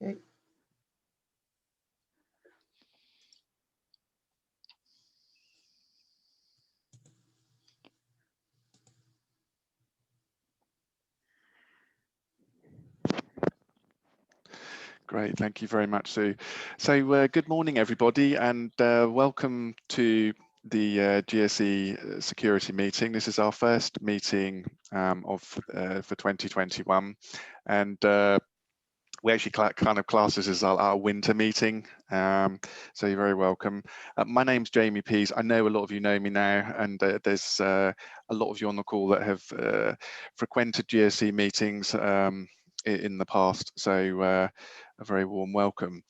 Okay. Great, thank you very much, Sue. So good morning, everybody, and welcome to the GSE security meeting. This is our first meeting for 2021, and we actually kind of class this as our winter meeting, so you're very welcome. My name's Jamie Pease. I know a lot of you know me now, and there's a lot of you on the call that have frequented GSE meetings in the past, so a very warm welcome.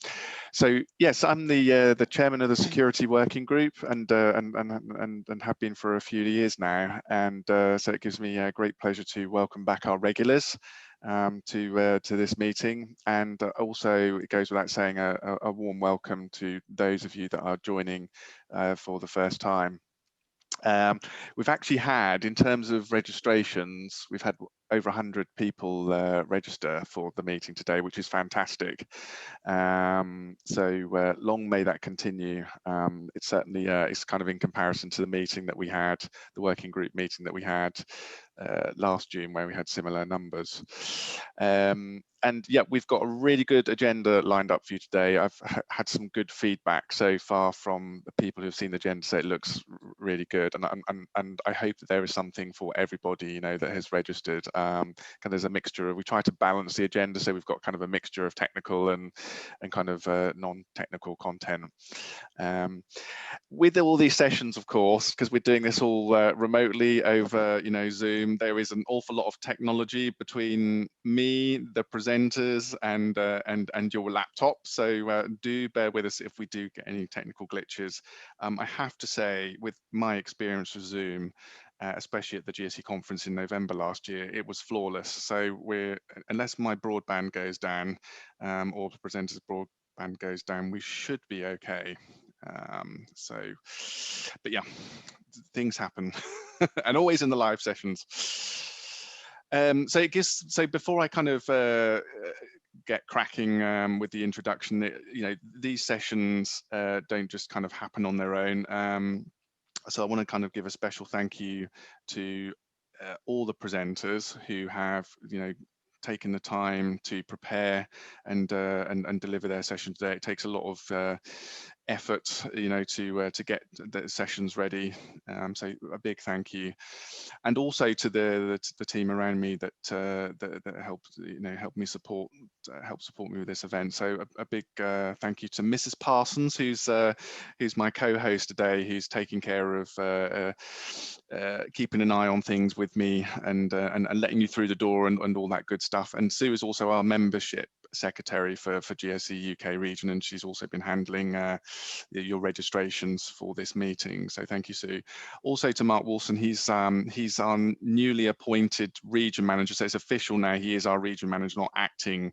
So yes, I'm the chairman of the security working group, and have been for a few years now, and so it gives me a great pleasure to welcome back our regulars to this meeting, and also it goes without saying a warm welcome to those of you that are joining for the first time. We've actually had, in terms of registrations, we've had over 100 people register for the meeting today, which is fantastic. So long may that continue. It's certainly it's kind of in comparison to the meeting that we had, the working group meeting that we had last June, where we had similar numbers. And yeah, we've got a really good agenda lined up for you today. I've had some good feedback so far from the people who've seen the agenda, so it looks really good, and I hope that there is something for everybody, you know, that has registered. And there's a mixture of, we try to balance the agenda, so we've got kind of a mixture of technical and kind of non-technical content. With all these sessions, of course, because we're doing this all remotely over, you know, Zoom, there is an awful lot of technology between me, the presenters, and your laptop. So do bear with us if we do get any technical glitches. I have to say, with my experience with Zoom, especially at the GSE conference in November last year, it was flawless. So unless my broadband goes down or the presenter's broadband goes down, we should be okay. But yeah, things happen, and always in the live sessions. So before I kind of get cracking with the introduction, you know, these sessions don't just kind of happen on their own. So I want to kind of give a special thank you to all the presenters who have, you know, taken the time to prepare and deliver their session today. It takes a lot of effort, you know, to get the sessions ready. So a big thank you, and also to the team around me that helped, you know, help support me with this event. So a big thank you to Mrs. Parsons, who's my co-host today, who's taking care of keeping an eye on things with me and letting you through the door and all that good stuff. And Sue is also our membership secretary for GSE UK region, and she's also been handling your registrations for this meeting. So thank you, Sue. Also to Mark Wilson, he's our newly appointed region manager. So it's official now, he is our region manager, not acting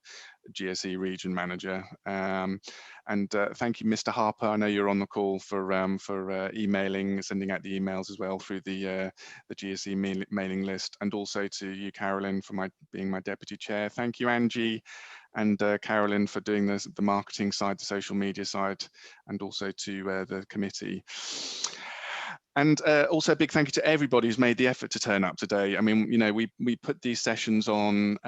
GSE region manager. And thank you, Mr. Harper. I know you're on the call for emailing, sending out the emails as well through the GSE mailing list, and also to you, Carolyn, for being my deputy chair. Thank you, Angie and Carolyn, for doing the marketing side, the social media side, and also to the committee. And also a big thank you to everybody who's made the effort to turn up today. I mean, you know, we put these sessions on,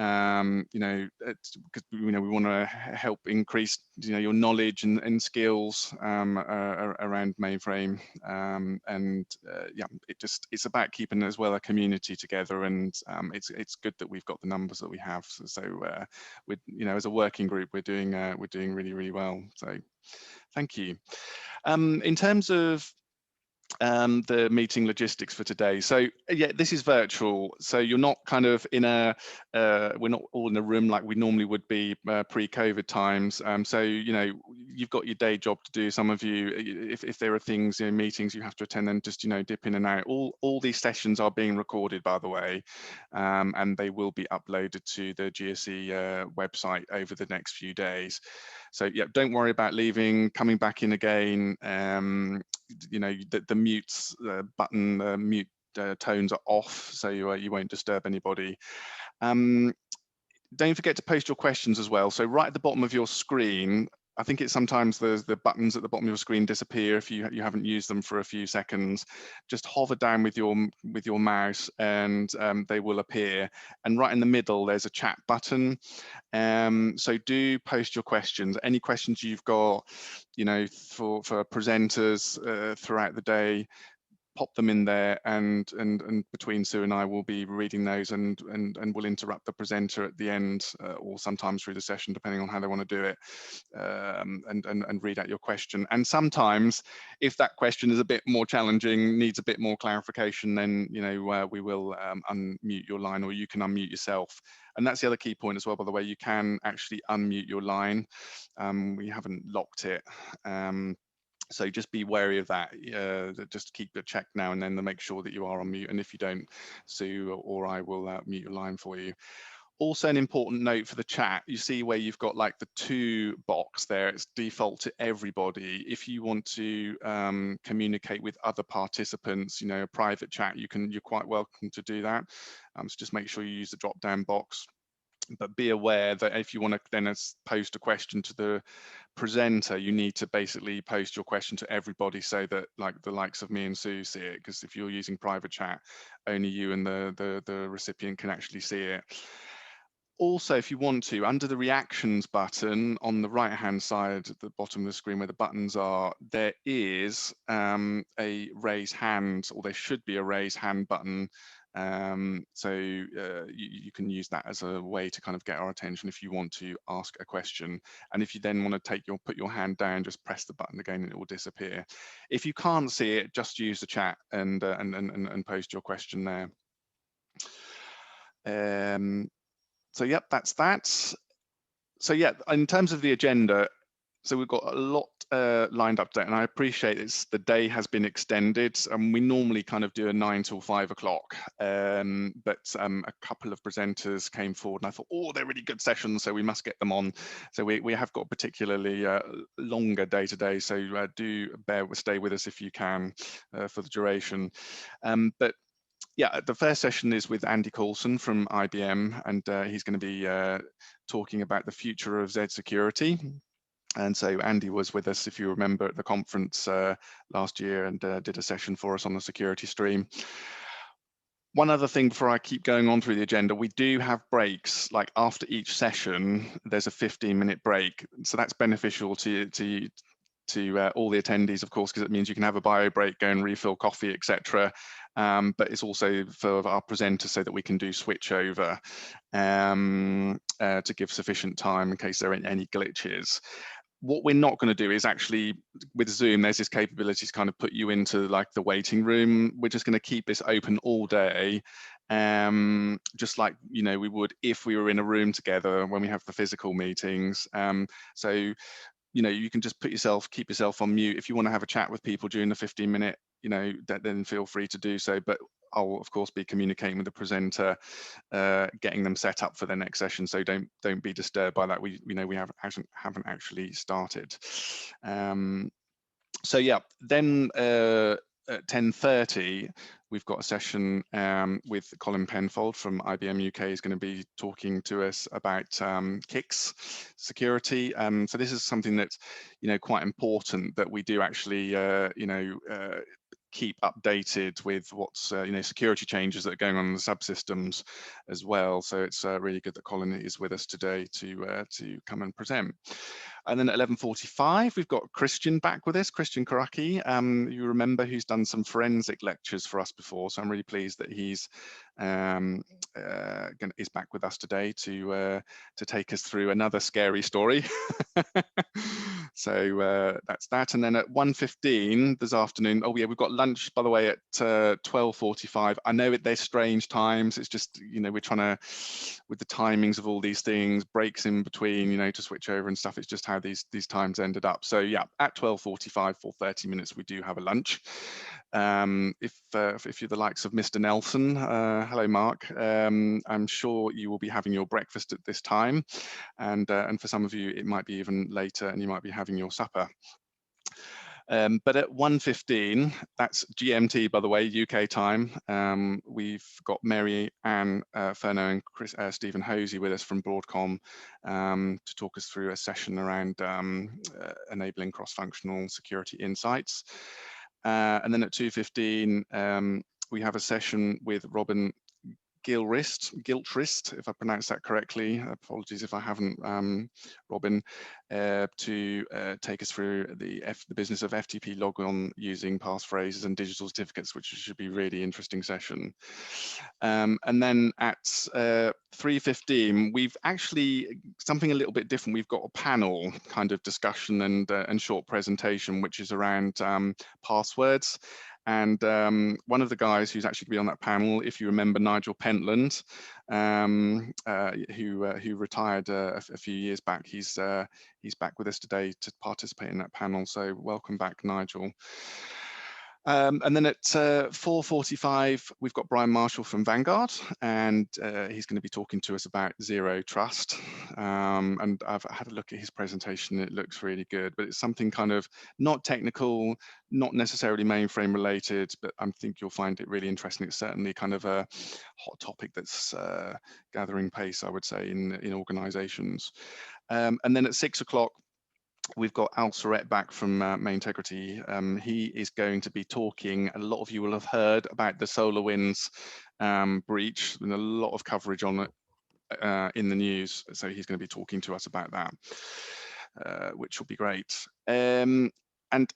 you know, because, you know, we want to help increase, you know, your knowledge and skills around mainframe, and yeah, it's about keeping as well a community together, and it's good that we've got the numbers that we have. So we, you know, as a working group, we're doing really, really well. So thank you. In terms of the meeting logistics for today, so yeah, this is virtual, so you're not kind of in a we're not all in a room like we normally would be pre-COVID times. So, you know, you've got your day job to do. Some of you, if there are things, you know, meetings you have to attend, then just, you know, dip in and out. All these sessions are being recorded, by the way, and they will be uploaded to the GSE website over the next few days. So yeah, don't worry about leaving, coming back in again. You know, the mute button, mute tones are off, so you won't disturb anybody. don't forget to post your questions as well. So right at the bottom of your screen, I think it's sometimes the buttons at the bottom of your screen disappear if you haven't used them for a few seconds. Just hover down with your mouse and they will appear. And right in the middle, there's a chat button. So do post your questions. Any questions you've got, you know, for presenters throughout the day, pop them in there, and between Sue and I will be reading those, and we'll interrupt the presenter at the end, or sometimes through the session, depending on how they want to do it, and read out your question. And sometimes, if that question is a bit more challenging, needs a bit more clarification, then we will unmute your line, or you can unmute yourself. And that's the other key point as well, by the way. You can actually unmute your line. We haven't locked it. So just be wary of that. Just keep a check now and then to make sure that you are on mute. And if you don't, Sue or I will mute your line for you. Also, an important note for the chat, you see where you've got like the to box there, it's default to everybody. If you want to communicate with other participants, a private chat, you're quite welcome to do that. So just make sure you use the drop down box. But be aware that if you want to then post a question to the presenter, you need to basically post your question to everybody, so that like the likes of me and Sue see it, because if you're using private chat, only you and the recipient can actually see it. Also, if you want to, under the reactions button on the right hand side at the bottom of the screen where the buttons are, there is a raise hand, or there should be a raise hand button. So you can use that as a way to kind of get our attention if you want to ask a question. And if you then want to put your hand down, just press the button again and it will disappear. If you can't see it, just use the chat and post your question there. So yep, that's that. So yeah, in terms of the agenda, so we've got a lot lined up today, and I appreciate the day has been extended, and we normally kind of do a 9 till 5 o'clock, but a couple of presenters came forward and I thought, oh, they're really good sessions, so we must get them on. So we have got a particularly longer day today, so do stay with us if you can for the duration. But yeah, the first session is with Andy Coulson from IBM, and he's going to be talking about the future of Zed Security. And so Andy was with us, if you remember, at the conference last year, and did a session for us on the security stream. One other thing before I keep going on through the agenda, we do have breaks. Like after each session, there's a 15-minute break. So that's beneficial to all the attendees, of course, because it means you can have a bio break, go and refill coffee, etc. But it's also for our presenters so that we can do switch over to give sufficient time in case there are any glitches. What we're not going to do is actually, with Zoom, there's this capability to kind of put you into like the waiting room. We're just going to keep this open all day, just like we would if we were in a room together when we have the physical meetings. So you can just keep yourself on mute. If you want to have a chat with people during the 15-minute, then feel free to do so. But I'll of course be communicating with the presenter, getting them set up for their next session. So don't be disturbed by that. We haven't actually started. So yeah, then at 10:30, we've got a session with Colin Penfold from IBM UK. Is going to be talking to us about Kik Security. So this is something that's quite important, that we do actually keep updated with what's security changes that are going on in the subsystems as well. So it's really good that Colin is with us today to come and present. And then at 11:45, we've got Christian back with us, Christian Karaki. You remember, who's done some forensic lectures for us before. So I'm really pleased that he's is back with us today to take us through another scary story. So that's that. And then at 1:15 this afternoon, oh yeah, we've got lunch, by the way, at 12:45. I know they're strange times. It's just, we're trying to, with the timings of all these things, breaks in between, to switch over and stuff. It's just how these times ended up. So yeah, at 12:45 for 30 minutes, we do have a lunch. If you're the likes of Mr. Nelson, hello Mark, I'm sure you will be having your breakfast at this time, and for some of you it might be even later, and you might be having your supper. But at 1:15, that's GMT, by the way, UK time, we've got Mary Ann Furno and Stephen Hosey with us from Broadcom to talk us through a session around enabling cross-functional security insights. And then at 2:15, we have a session with Robin Gilchrist, if I pronounce that correctly. Apologies if I haven't, Robin, to take us through the business of FTP logon using passphrases and digital certificates, which should be a really interesting session. And then at 3:15, we've actually something a little bit different. We've got a panel kind of discussion and short presentation, which is around passwords. And one of the guys who's actually going to be on that panel, if you remember Nigel Pentland, who retired a few years back, he's back with us today to participate in that panel. So welcome back, Nigel. And then at 4:45, we've got Brian Marshall from Vanguard, and he's going to be talking to us about zero trust. And I've had a look at his presentation. It looks really good, but it's something kind of not technical, not necessarily mainframe related, but I think you'll find it really interesting. It's certainly kind of a hot topic that's gathering pace, I would say, in organizations. And then at 6 o'clock, we've got Al Surret back from Main Integrity. He is going to be talking, a lot of you will have heard about the SolarWinds breach, and a lot of coverage on it in the news. So he's going to be talking to us about that, which will be great. And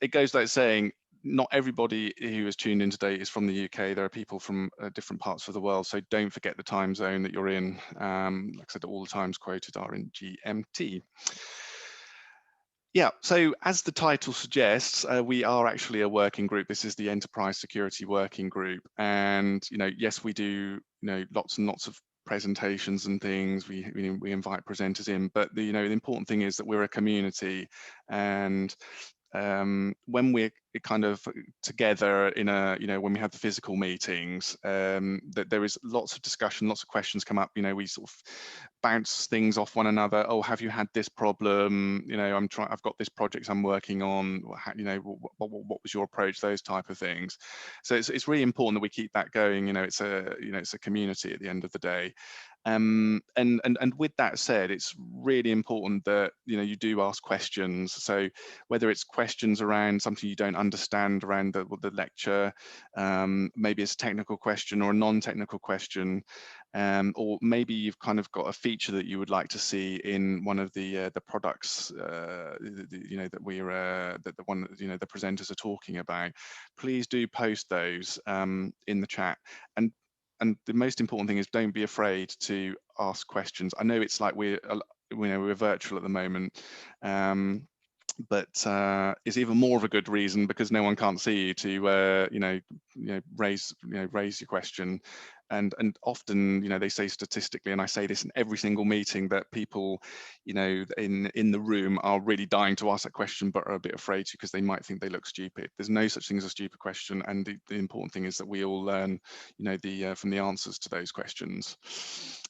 it goes without saying, not everybody who is tuned in today is from the UK. There are people from different parts of the world, so don't forget the time zone that you're in. Like I said, all the times quoted are in GMT. Yeah, so as the title suggests, we are actually a working group. This is the Enterprise Security Working Group, and yes, we do lots and lots of presentations and things. We invite presenters in, but the important thing is that we're a community, and when we're kind of together in a when we have the physical meetings, that there is lots of discussion, lots of questions come up. We sort of bounce things off one another. Oh, have you had this problem? I've got this project I'm working on. What was your approach? Those type of things. So it's really important that we keep that going. It's a community at the end of the day. And with that said, it's really important that you do ask questions. So whether it's questions around something you don't understand around the lecture, maybe it's a technical question or a non-technical question, or maybe you've kind of got a feature that you would like to see in one of the products that the presenters are talking about. Please do post those in the chat. And the most important thing is, don't be afraid to ask questions. I know it's like we're virtual at the moment, but it's even more of a good reason, because no one can't see you, to raise your question. And often they say statistically, and I say this in every single meeting, that people in the room are really dying to ask that question but are a bit afraid to, because they might think they look stupid. There's no such thing as a stupid question, and the important thing is that we all learn from the answers to those questions.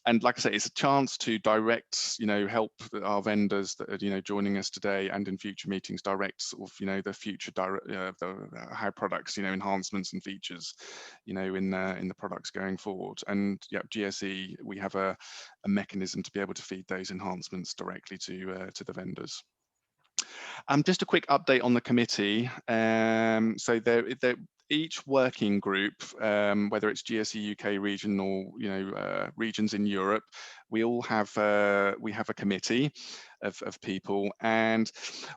And like I say, it's a chance to direct help our vendors that are joining us today and in future meetings, direct sort of the future how products enhancements and features in the products going forward. And yeah, GSE, we have a mechanism to be able to feed those enhancements directly to the vendors. Just a quick update on the committee. So each working group, whether it's GSE UK region or regions in Europe, we all have a committee of people. And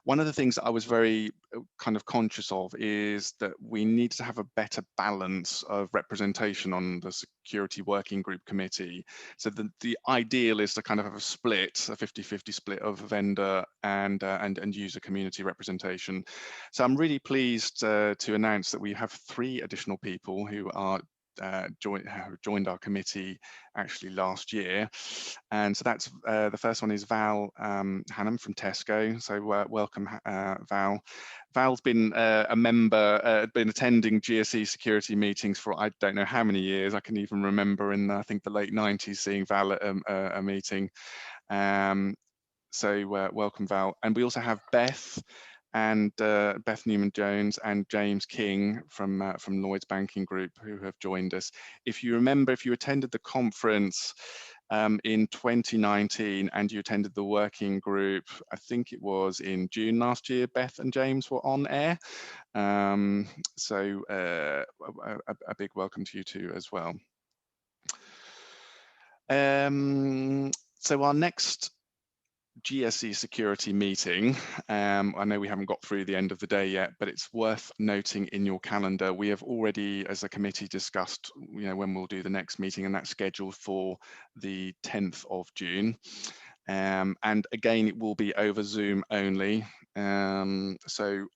one of the things that I was very kind of conscious of is that we need to have a better balance of representation on the security working group committee. So the ideal is to kind of have a split, a 50-50 split of vendor and user community representation. So I'm really pleased to announce that we have 3 additional people who are joined our committee actually last year. And so that's the first one is Val Hannam from Tesco. So welcome, Val. Val's been a member, been attending GSE security meetings for I don't know how many years. I can even remember in I think the late 90s seeing Val at a meeting. So welcome, Val. And we also have Beth. and Beth Newman-Jones and James King from Lloyds Banking Group, who have joined us. If you remember, if you attended the conference in 2019 and you attended the working group, I think it was in June last year, Beth and James were on air. So a big welcome to you too as well. So our next GSE security meeting, I know we haven't got through the end of the day yet, but it's worth noting in your calendar. We have already, as a committee, discussed, when we'll do the next meeting, and that's scheduled for the 10th of June. And again, it will be over Zoom only. So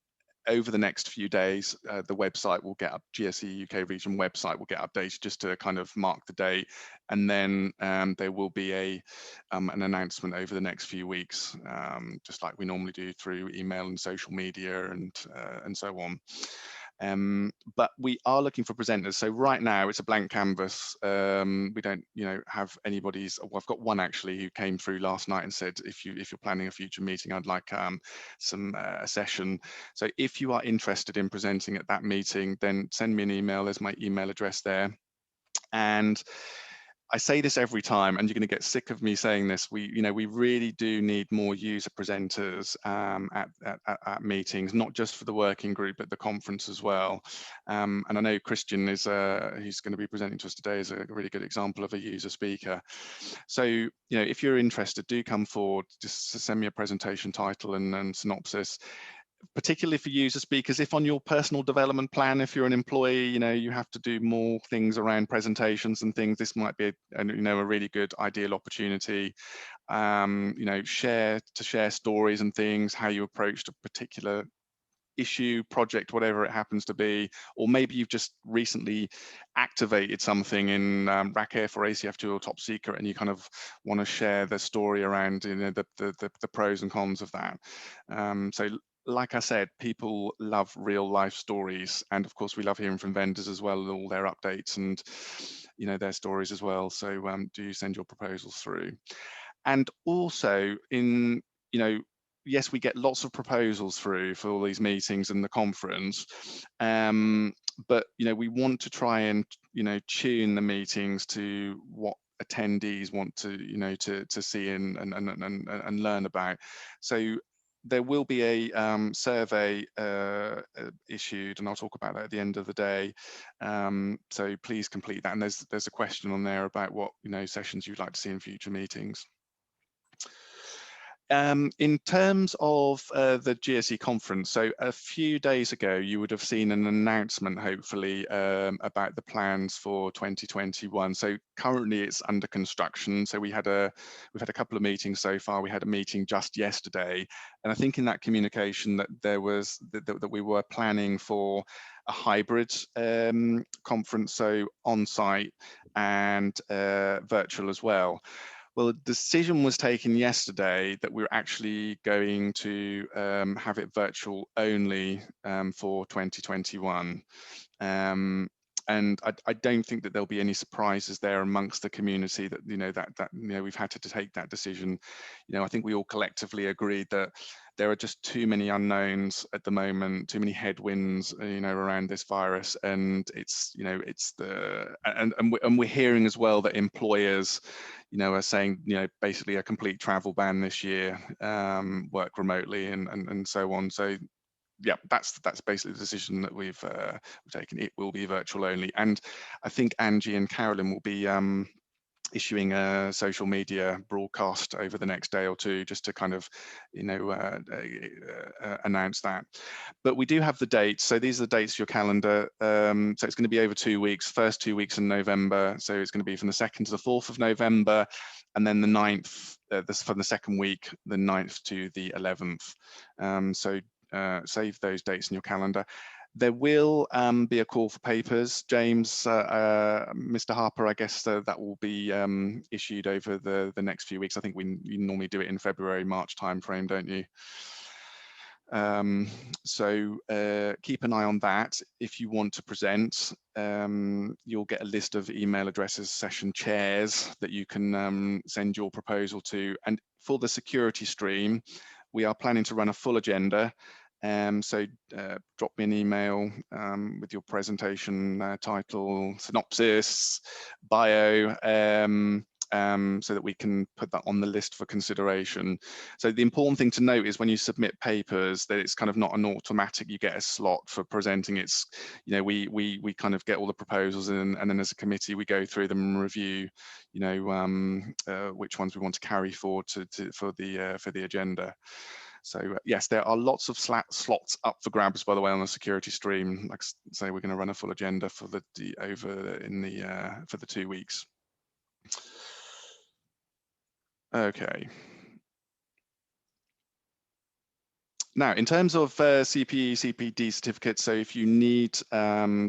over the next few days, the website will get up, GSE UK region website will get updated just to kind of mark the date, and then there will be an announcement over the next few weeks, just like we normally do through email and social media and so on. But we are looking for presenters. So right now it's a blank canvas. We don't, have anybody's. Well, I've got one actually who came through last night and said, if you're planning a future meeting, I'd like a session. So if you are interested in presenting at that meeting, then send me an email. There's my email address there. And I say this every time, and you're going to get sick of me saying this. We really do need more user presenters at meetings, not just for the working group, but the conference as well. And I know Christian is he's going to be presenting to us today as a really good example of a user speaker. So if you're interested, do come forward. Just send me a presentation title and synopsis. Particularly for user speakers, if on your personal development plan, if you're an employee, you have to do more things around presentations and things, this might be a really good ideal opportunity. Share stories and things, how you approached a particular issue, project, whatever it happens to be, or maybe you've just recently activated something in RACF or ACF2 or Top Secret, and you kind of want to share the story around the pros and cons of that. So like I said, people love real life stories, and of course we love hearing from vendors as well, all their updates and their stories as well. So do send your proposals through. And also yes, we get lots of proposals through for all these meetings and the conference, but we want to try and tune the meetings to what attendees want to to see and learn about. So there will be a survey issued, and I'll talk about that at the end of the day. So please complete that. And there's a question on there about what sessions you'd like to see in future meetings. In terms of the GSE conference, so a few days ago, you would have seen an announcement, hopefully, about the plans for 2021. So currently it's under construction. So we've had a couple of meetings so far. We had a meeting just yesterday, and I think in that communication that there was that we were planning for a hybrid conference, so on-site and virtual as well. Well, the decision was taken yesterday that we're actually going to have it virtual only for 2021. And I don't think that there'll be any surprises there amongst the community that we've had to take that decision. I think we all collectively agreed that there are just too many unknowns at the moment, too many headwinds around this virus, and we're hearing as well that employers are saying basically a complete travel ban this year, work remotely and so on. So yeah, that's basically the decision that we've taken. It will be virtual only, and I think Angie and Carolyn will be issuing a social media broadcast over the next day or two, just to kind of announce that. But we do have the dates. So these are the dates for your calendar. So it's going to be over 2 weeks, first 2 weeks in November. So it's going to be from the 2nd to the 4th of November, and then the 9th, from the second week, the 9th to the 11th. So save those dates in your calendar. There will be a call for papers. James, Mr. Harper, I guess that will be issued over the next few weeks. I think you normally do it in February, March timeframe, don't you? So keep an eye on that. If you want to present, you'll get a list of email addresses, session chairs that you can send your proposal to. And for the security stream, we are planning to run a full agenda. So drop me an email with your presentation title, synopsis, bio, so that we can put that on the list for consideration. So the important thing to note is when you submit papers that it's kind of not an automatic, you get a slot for presenting. It's, you know, we kind of get all the proposals in, and then as a committee we go through them and review, you know, which ones we want to carry forward for the agenda. So yes, there are lots of slots up for grabs, by the way, on the security stream. Like I say, we're going to run a full agenda for the for the 2 weeks. Okay. Now, in terms of Cpe Cpd certificates, so if you need a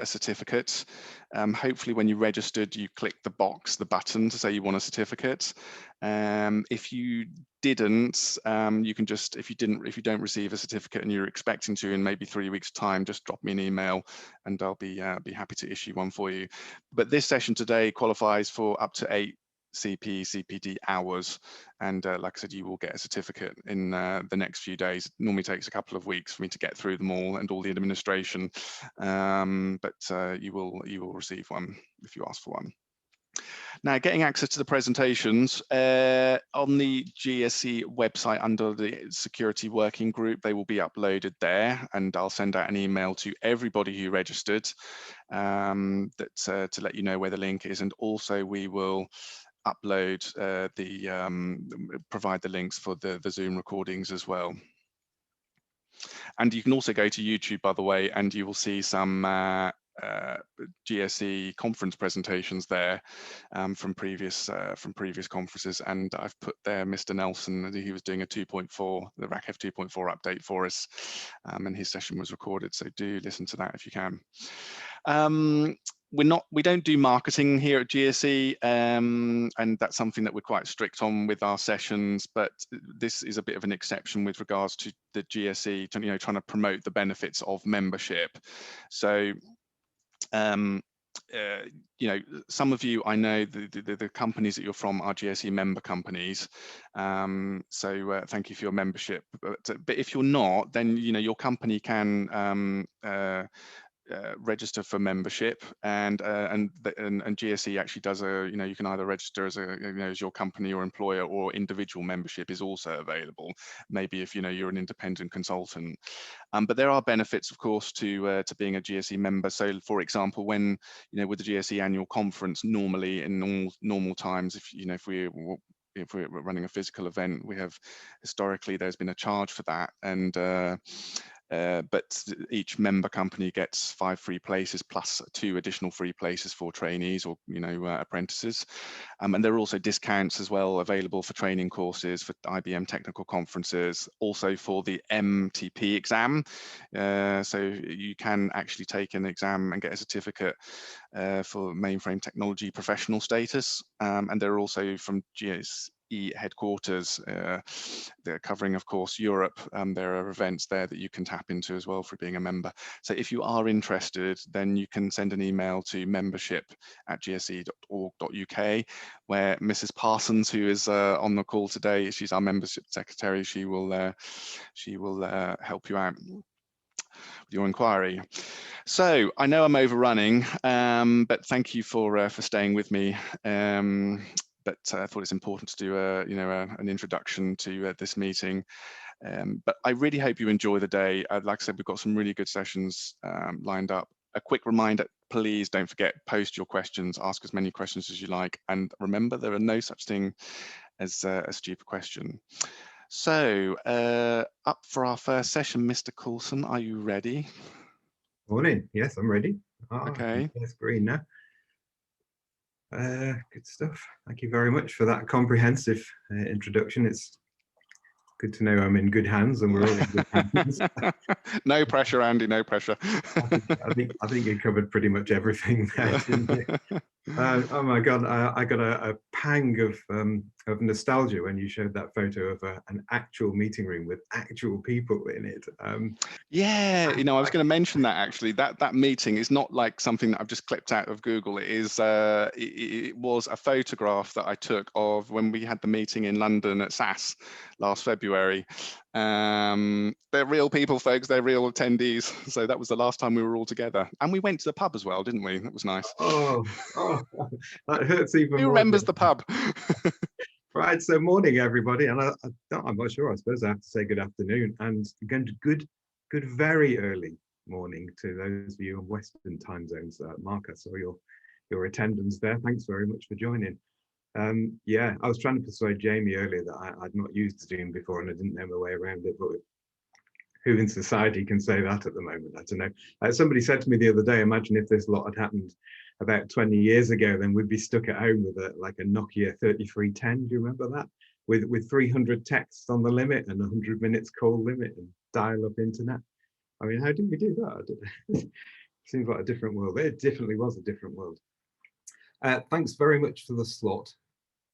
certificate, hopefully when you registered, you click the button to say you want a certificate. If you didn't, you can just, if you don't receive a certificate and you're expecting to in maybe 3 weeks' time, just drop me an email and I'll be happy to issue one for you. But this session today qualifies for up to 8 Cpe Cpd hours, and like I said, you will get a certificate in the next few days. It normally takes a couple of weeks for me to get through them all and all the administration, but you will receive one if you ask for one. Now, getting access to the presentations on the GSE website under the security working group, they will be uploaded there, and I'll send out an email to everybody who registered to let you know where the link is, and also we will upload provide the links for the Zoom recordings as well. And you can also go to YouTube, by the way, and you will see some GSE conference presentations there from previous conferences, and I've put there Mr. Nelson. He was doing a 2.4, the RACF 2.4 update for us, and his session was recorded, so do listen to that if you can. We don't do marketing here at GSE, and that's something that we're quite strict on with our sessions, but this is a bit of an exception with regards to the GSE, you know, trying to promote the benefits of membership. So you know, some of you, I know the companies that you're from are GSE member companies, so thank you for your membership, but if you're not, then you know your company can register for membership, and GSE actually does you know, you can either register as as your company or employer, or individual membership is also available, maybe if you know you're an independent consultant. But there are benefits, of course, to being a GSE member. So for example, when you know, with the GSE annual conference, normally in normal times, if you know, if we're running a physical event, we have historically there's been a charge for that, and but each member company gets 5 free places plus 2 additional free places for trainees or apprentices, and there are also discounts as well available for training courses, for IBM technical conferences, also for the MTP exam, so you can actually take an exam and get a certificate for mainframe technology professional status, and they're also from GSE headquarters, they're covering, of course, Europe. There are events there that you can tap into as well for being a member. So if you are interested, then you can send an email to membership@gse.org.uk, where Mrs. Parsons, who is on the call today, she's our membership secretary. She will help you out with your inquiry. So I know I'm overrunning, but thank you for staying with me. But I thought it's important to do an introduction to this meeting. But I really hope you enjoy the day. Like I said, we've got some really good sessions lined up. A quick reminder, please don't forget, post your questions, ask as many questions as you like. And remember, there are no such thing as a stupid question. So up for our first session, Mr. Coulson, are you ready? Morning. Yes, I'm ready. Okay. That's green now. Good stuff. Thank you very much for that comprehensive introduction. It's good to know I'm in good hands, and we're all in good hands. No pressure, Andy. No pressure. I think you covered pretty much everything there, didn't you? Oh my God, I got a pang of nostalgia when you showed that photo of an actual meeting room with actual people in it. Yeah, you know, I was going to mention that actually. That meeting is not like something that I've just clipped out of Google. It is. It was a photograph that I took of when we had the meeting in London at SAS last February. They're real people, folks. They're real attendees. So that was the last time we were all together, and we went to the pub as well, didn't we? That was nice. Oh, that hurts even Who more. remembers the pub? Right, so morning, everybody, and I'm not sure. I suppose I have to say good afternoon and again, good, very early morning to those of you on Western time zones. Mark, I saw your attendance there. Thanks very much for joining. Yeah, I was trying to persuade Jamie earlier that I'd not used Zoom before and I didn't know my way around it, but who in society can say that at the moment? I don't know. Somebody said to me the other day, imagine if this lot had happened about 20 years ago, then we'd be stuck at home with like a Nokia 3310. Do you remember that? With 300 texts on the limit and 100 minutes call limit and dial-up internet. I mean, how did we do that? I don't know. Seems like a different world. It definitely was a different world. Thanks very much for the slot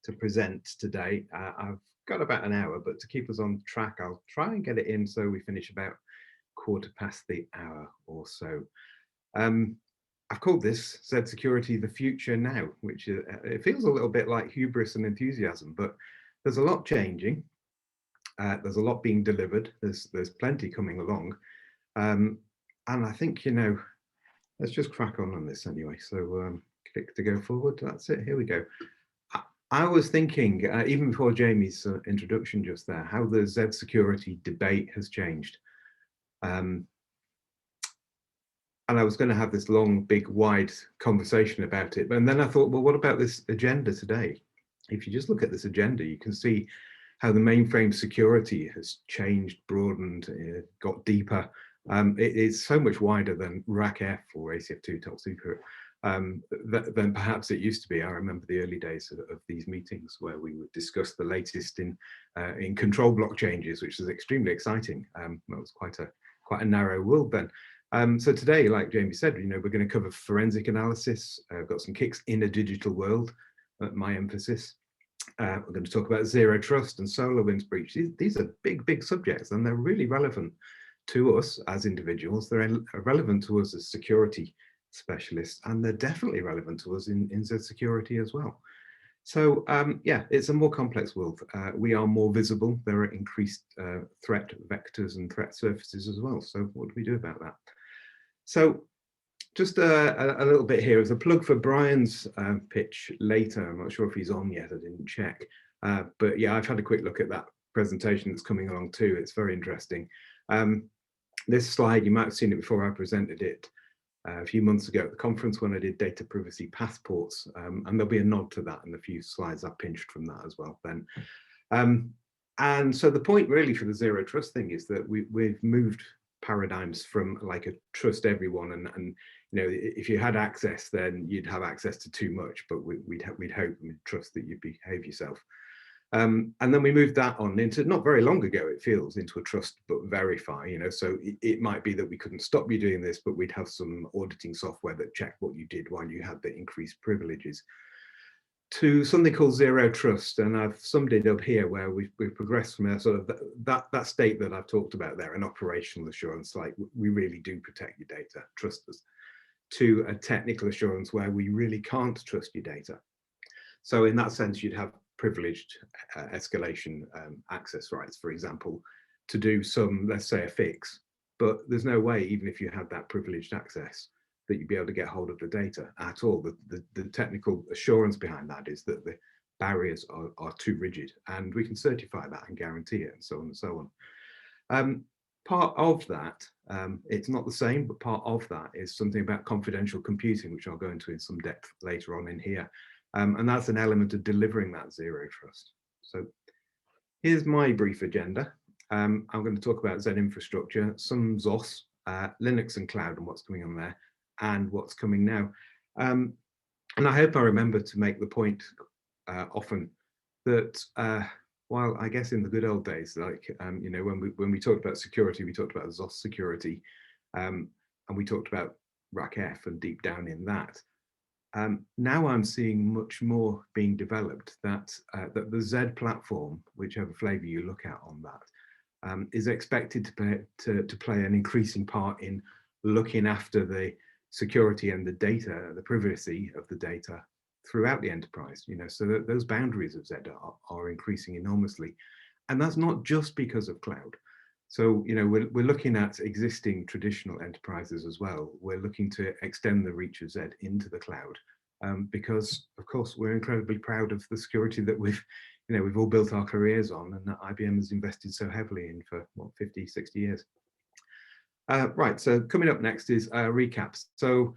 to present today. I've got about an hour, but to keep us on track, I'll try and get it in so we finish about 1/4 past the hour or so. I've called this Zed Security the Future Now, which it feels a little bit like hubris and enthusiasm, but there's a lot changing. There's a lot being delivered. There's plenty coming along. And I think, you know, let's just crack on this anyway. So click to go forward. That's it. Here we go. I was thinking, even before Jamie's introduction just there, how the Zed Security debate has changed. And I was going to have this long, big, wide conversation about it. And then I thought, well, what about this agenda today? If you just look at this agenda, you can see how the mainframe security has changed, broadened, got deeper. It is so much wider than RACF or ACF2 top secret than perhaps it used to be. I remember the early days of these meetings where we would discuss the latest in control block changes, which was extremely exciting. That was quite a narrow world then. So today, like Jamie said, you know, we're going to cover forensic analysis. I've got some kicks in a digital world, my emphasis. We're going to talk about zero trust and SolarWinds breach. These are big, big subjects, and they're really relevant to us as individuals. They're relevant to us as security specialists, and they're definitely relevant to us in Zed Security as well. So yeah, it's a more complex world. We are more visible. There are increased threat vectors and threat surfaces as well. So what do we do about that? So just a little bit here as a plug for Brian's pitch later. I'm not sure if he's on yet, I didn't check. But yeah, I've had a quick look at that presentation that's coming along too. It's very interesting. This slide, you might have seen it before I presented it a few months ago at the conference when I did data privacy passports, and there'll be a nod to that in a few slides I pinched from that as well then. And so the point really for the zero trust thing is that we've moved paradigms from like a trust everyone and you know, if you had access then you'd have access to too much, but we'd hope and trust that you'd behave yourself. And then we moved that on into, not very long ago it feels, into a trust but verify, you know, so it might be that we couldn't stop you doing this, but we'd have some auditing software that checked what you did while you had the increased privileges, to something called zero trust. And I've summed it up here where we've progressed from a sort of that state that I've talked about there, an operational assurance, like we really do protect your data, trust us, to a technical assurance where we really can't trust your data. So in that sense, you'd have privileged escalation access rights, for example, to do some, let's say, a fix, but there's no way, even if you had that privileged access, that you'd be able to get hold of the data at all. The technical assurance behind that is that the barriers are too rigid, and we can certify that and guarantee it, and so on and so on. Part of that, it's not the same, but part of that is something about confidential computing, which I'll go into in some depth later on in here. And that's an element of delivering that zero trust. So here's my brief agenda. I'm going to talk about Zed infrastructure, some Zos, Linux and cloud and what's going on there, and what's coming now. And I hope I remember to make the point often that while I guess in the good old days, like, you know, when we talked about security, we talked about Zos security, and we talked about RACF and deep down in that. Now I'm seeing much more being developed that the Zed platform, whichever flavor you look at on that, is expected to play an increasing part in looking after the security and the data, the privacy of the data throughout the enterprise. So that those boundaries of Zed are increasing enormously, and that's not just because of cloud. So, we're looking at existing traditional enterprises as well. We're looking to extend the reach of Zed into the cloud because, of course, we're incredibly proud of the security that we've all built our careers on, and that IBM has invested so heavily in for, 50, 60 years. Right, so coming up next is recaps. So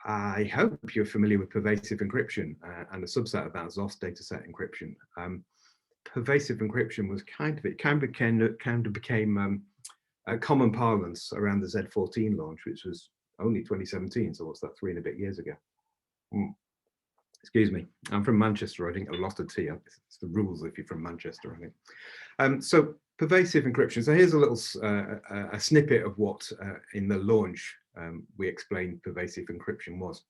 I hope you're familiar with pervasive encryption and a subset of that, Zos Dataset Encryption. Pervasive encryption was kind of became a common parlance around the Z14 launch, which was only 2017. So what's that, 3 and a bit years ago? Excuse me, I'm from Manchester. I think I lost a T. It's the rules if you're from Manchester, I think. So pervasive encryption. So here's a little a snippet of what in the launch we explained pervasive encryption was.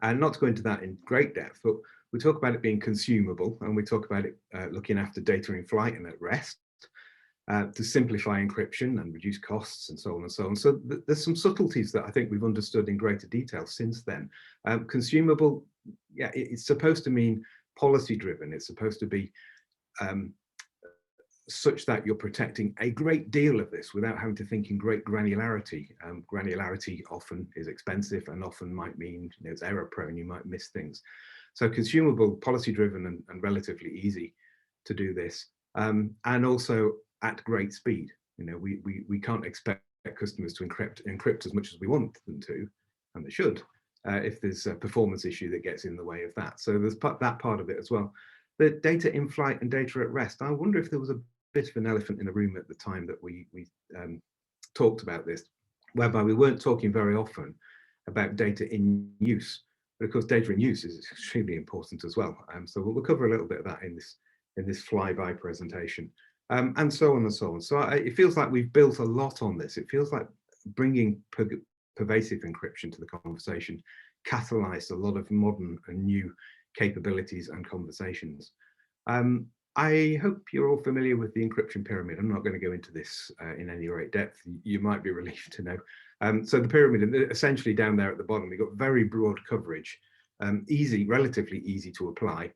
And not to go into that in great depth, but we talk about it being consumable, and we talk about it looking after data in flight and at rest, to simplify encryption and reduce costs and so on and so on. So there's some subtleties that I think we've understood in greater detail since then. Consumable, yeah, it's supposed to mean policy driven. It's supposed to be such that you're protecting a great deal of this without having to think in great granularity. Granularity often is expensive and often might mean it's error prone, you might miss things. So consumable, policy driven and relatively easy to do this. And also at great speed. We can't expect customers to encrypt as much as we want them to, and they should, if there's a performance issue that gets in the way of that. So there's that part of it as well. The data in flight and data at rest. I wonder if there was a bit of an elephant in the room at the time that we talked about this, whereby we weren't talking very often about data in use. But of course, data in use is extremely important as well. So we'll cover a little bit of that in this flyby presentation, and so on and so on. So it feels like we've built a lot on this. It feels like bringing pervasive encryption to the conversation catalyzed a lot of modern and new capabilities and conversations. I hope you're all familiar with the encryption pyramid. I'm not going to go into this in any great depth. You might be relieved to know. So the pyramid, essentially down there at the bottom, we've got very broad coverage, relatively easy to apply,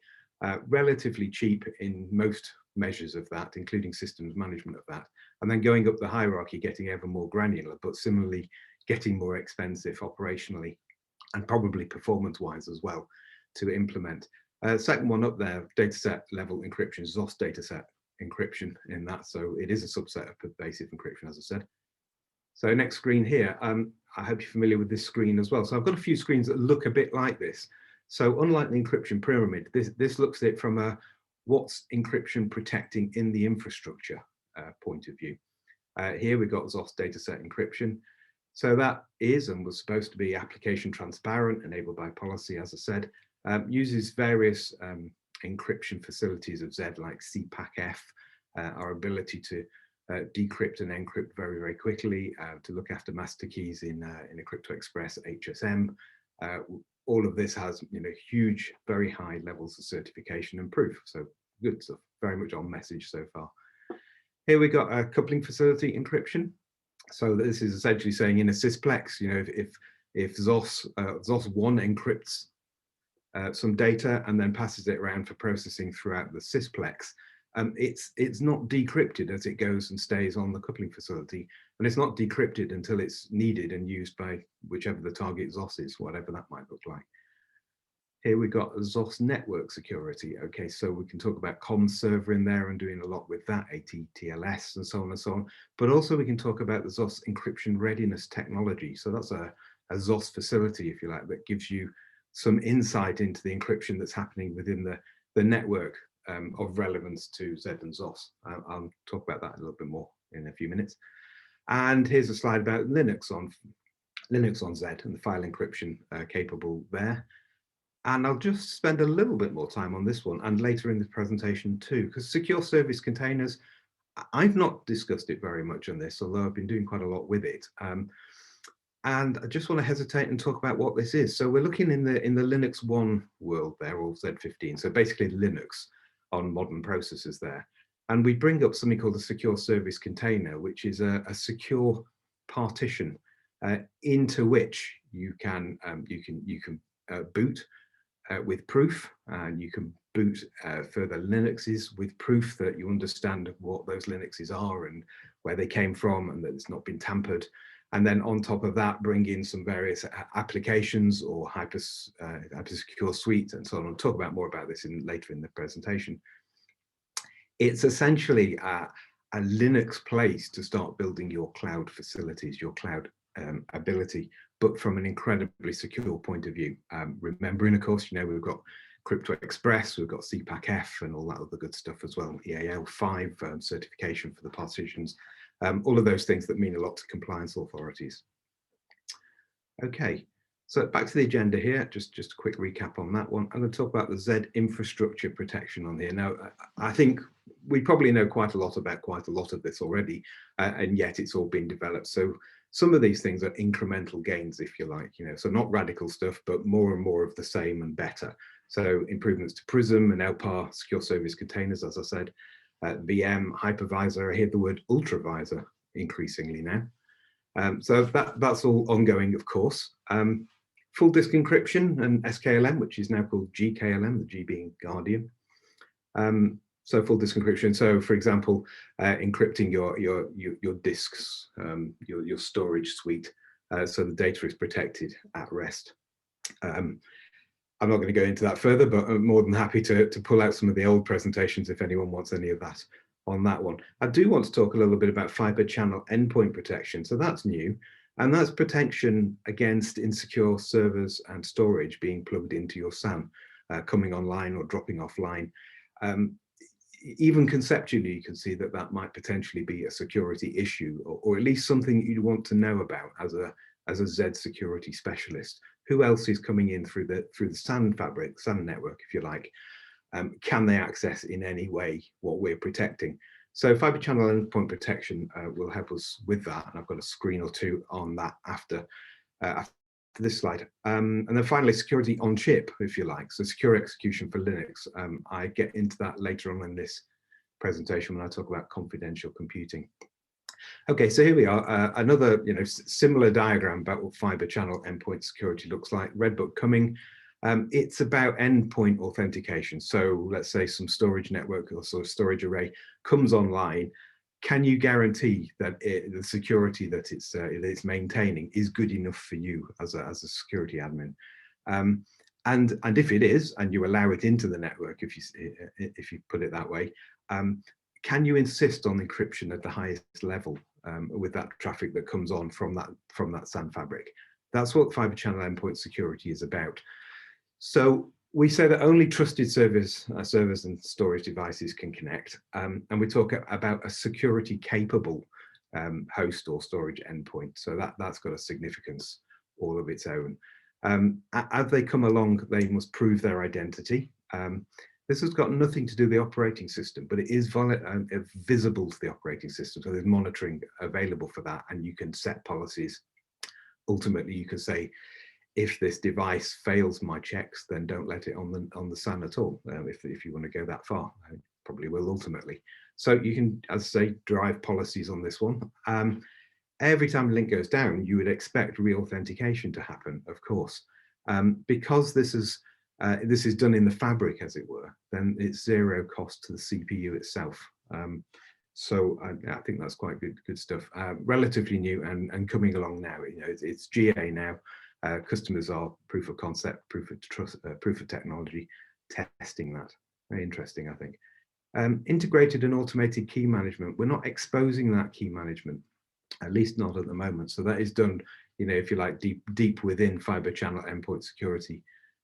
relatively cheap in most measures of that, including systems management of that, and then going up the hierarchy, getting ever more granular, but similarly getting more expensive operationally and probably performance-wise as well to implement. Second one up there, dataset level encryption, Zos Dataset Encryption in that. So it is a subset of pervasive encryption, as I said. So next screen here, I hope you're familiar with this screen as well. So I've got a few screens that look a bit like this. So unlike the encryption pyramid, this looks at it from a what's encryption protecting in the infrastructure point of view. Here we've got Zos Dataset Encryption. So that is and was supposed to be application transparent, enabled by policy, as I said. Uses various encryption facilities of Zed like Cpe our ability to decrypt and encrypt very, very quickly, to look after master keys in a Crypto Express HSM. All of this has huge, very high levels of certification and proof. So good stuff, very much on message so far. Here we got a coupling facility encryption. So this is essentially saying in a sysplex, if Zos 1 encrypts some data and then passes it around for processing throughout the sysplex, it's not decrypted as it goes and stays on the coupling facility, and it's not decrypted until it's needed and used by whichever the target Zos is, whatever that might look like. Here we got Zos network security. Okay, so we can talk about comms server in there and doing a lot with that, AT-TLS and so on and so on. But also we can talk about the Zos encryption readiness technology. So that's a Zos facility, if you like, that gives you some insight into the encryption that's happening within the network of relevance to Zed and Zos. I'll talk about that a little bit more in a few minutes. And here's a slide about Linux on Zed and the file encryption capable there. And I'll just spend a little bit more time on this one and later in the presentation too, because secure service containers, I've not discussed it very much on this, although I've been doing quite a lot with it. And I just want to hesitate and talk about what this is. So we're looking in the Linux 1 world there, or Z15. So basically Linux on modern processors there. And we bring up something called a secure service container, which is a secure partition into which you can boot with proof, and you can boot further Linuxes with proof that you understand what those Linuxes are and where they came from, and that it's not been tampered. And then on top of that, bring in some various applications or hyper secure suite and so on. I'll talk about more about this later in the presentation. It's essentially a Linux place to start building your cloud facilities, your cloud ability, but from an incredibly secure point of view. Remembering, of course, we've got Crypto Express, we've got CPAC-F and all that other good stuff as well, EAL5 certification for the partitions, all of those things that mean a lot to compliance authorities. Okay, so back to the agenda here, just a quick recap on that one. I'm going to talk about the Z infrastructure protection on here. Now, I think we probably know quite a lot about quite a lot of this already, and yet it's all been developed. So some of these things are incremental gains, if you like, so not radical stuff, but more and more of the same and better. So improvements to PRISM and LPAR secure service containers, as I said, VM, hypervisor, I hear the word ultravisor increasingly now. So that's all ongoing, of course. Full disk encryption and SKLM, which is now called GKLM, the G being Guardian. So full disk encryption. So, for example, encrypting your disks, your storage suite, so the data is protected at rest. I'm not going to go into that further, but I'm more than happy to pull out some of the old presentations if anyone wants any of that on that one. I do want to talk a little bit about fiber channel endpoint protection. So that's new, and that's protection against insecure servers and storage being plugged into your SAN, coming online or dropping offline. Even conceptually, you can see that that might potentially be a security issue, or at least something that you'd want to know about as a Zed security specialist. Who else is coming in through the SAN fabric, SAN network, if you like? Can they access in any way what we're protecting? So fiber channel endpoint protection will help us with that, and I've got a screen or two on that after this slide. And then finally, security on chip, if you like, so secure execution for Linux. I get into that later on in this presentation when I talk about confidential computing. Okay, so here we are, another similar diagram about what fiber channel endpoint security looks like. Redbook coming. It's about endpoint authentication. So let's say some storage network or sort of storage array comes online. Can you guarantee that the security that it's maintaining is good enough for you as a security admin? And if it is, and you allow it into the network, if you put it that way, can you insist on encryption at the highest level with that traffic that comes on from that SAN fabric? That's what fiber channel endpoint security is about. So we say that only trusted servers and storage devices can connect, and we talk about a security capable host or storage endpoint. So that's got a significance all of its own. As they come along, they must prove their identity. This has got nothing to do with the operating system, but it is visible to the operating system. So there's monitoring available for that, and you can set policies. Ultimately, you can say, if this device fails my checks, then don't let it on the SAN at all. If you want to go that far, I probably will ultimately. So you can, as I say, drive policies on this one. Every time a link goes down, you would expect re-authentication to happen, of course, because this is done in the fabric, as it were. Then it's zero cost to the CPU itself. So I think that's quite good stuff. Relatively new and coming along now. It's GA now. Customers are proof of concept, proof of trust, proof of technology, testing that. Very interesting, I think. Integrated and automated key management. We're not exposing that key management, at least not at the moment. So that is done, if you like, deep within fiber channel endpoint security.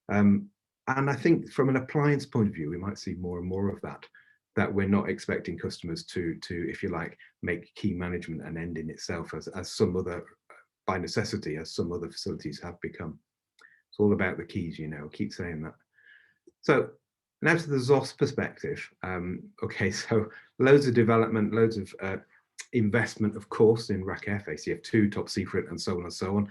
And I think from an appliance point of view, we might see more and more of that we're not expecting customers to, if you like, make key management an end in itself, as some other, by necessity, as some other facilities have become. It's all about the keys, keep saying that. So now to the Zos perspective. Okay, so loads of development, loads of investment, of course, in RACF, ACF2, top secret, and so on and so on.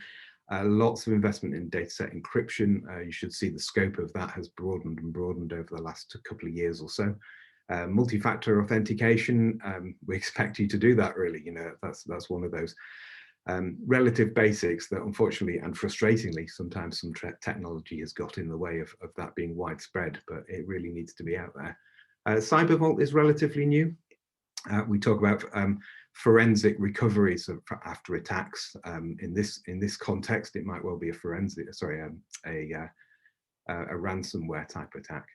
Lots of investment in dataset encryption. You should see the scope of that has broadened and broadened over the last couple of years or so. Multi-factor authentication, we expect you to do that, really. You know, that's one of those relative basics that, unfortunately and frustratingly, sometimes some technology has got in the way of that being widespread, but it really needs to be out there. Cyber Vault is relatively new. We talk about forensic recoveries after attacks. In this context, it might well be a ransomware type attack.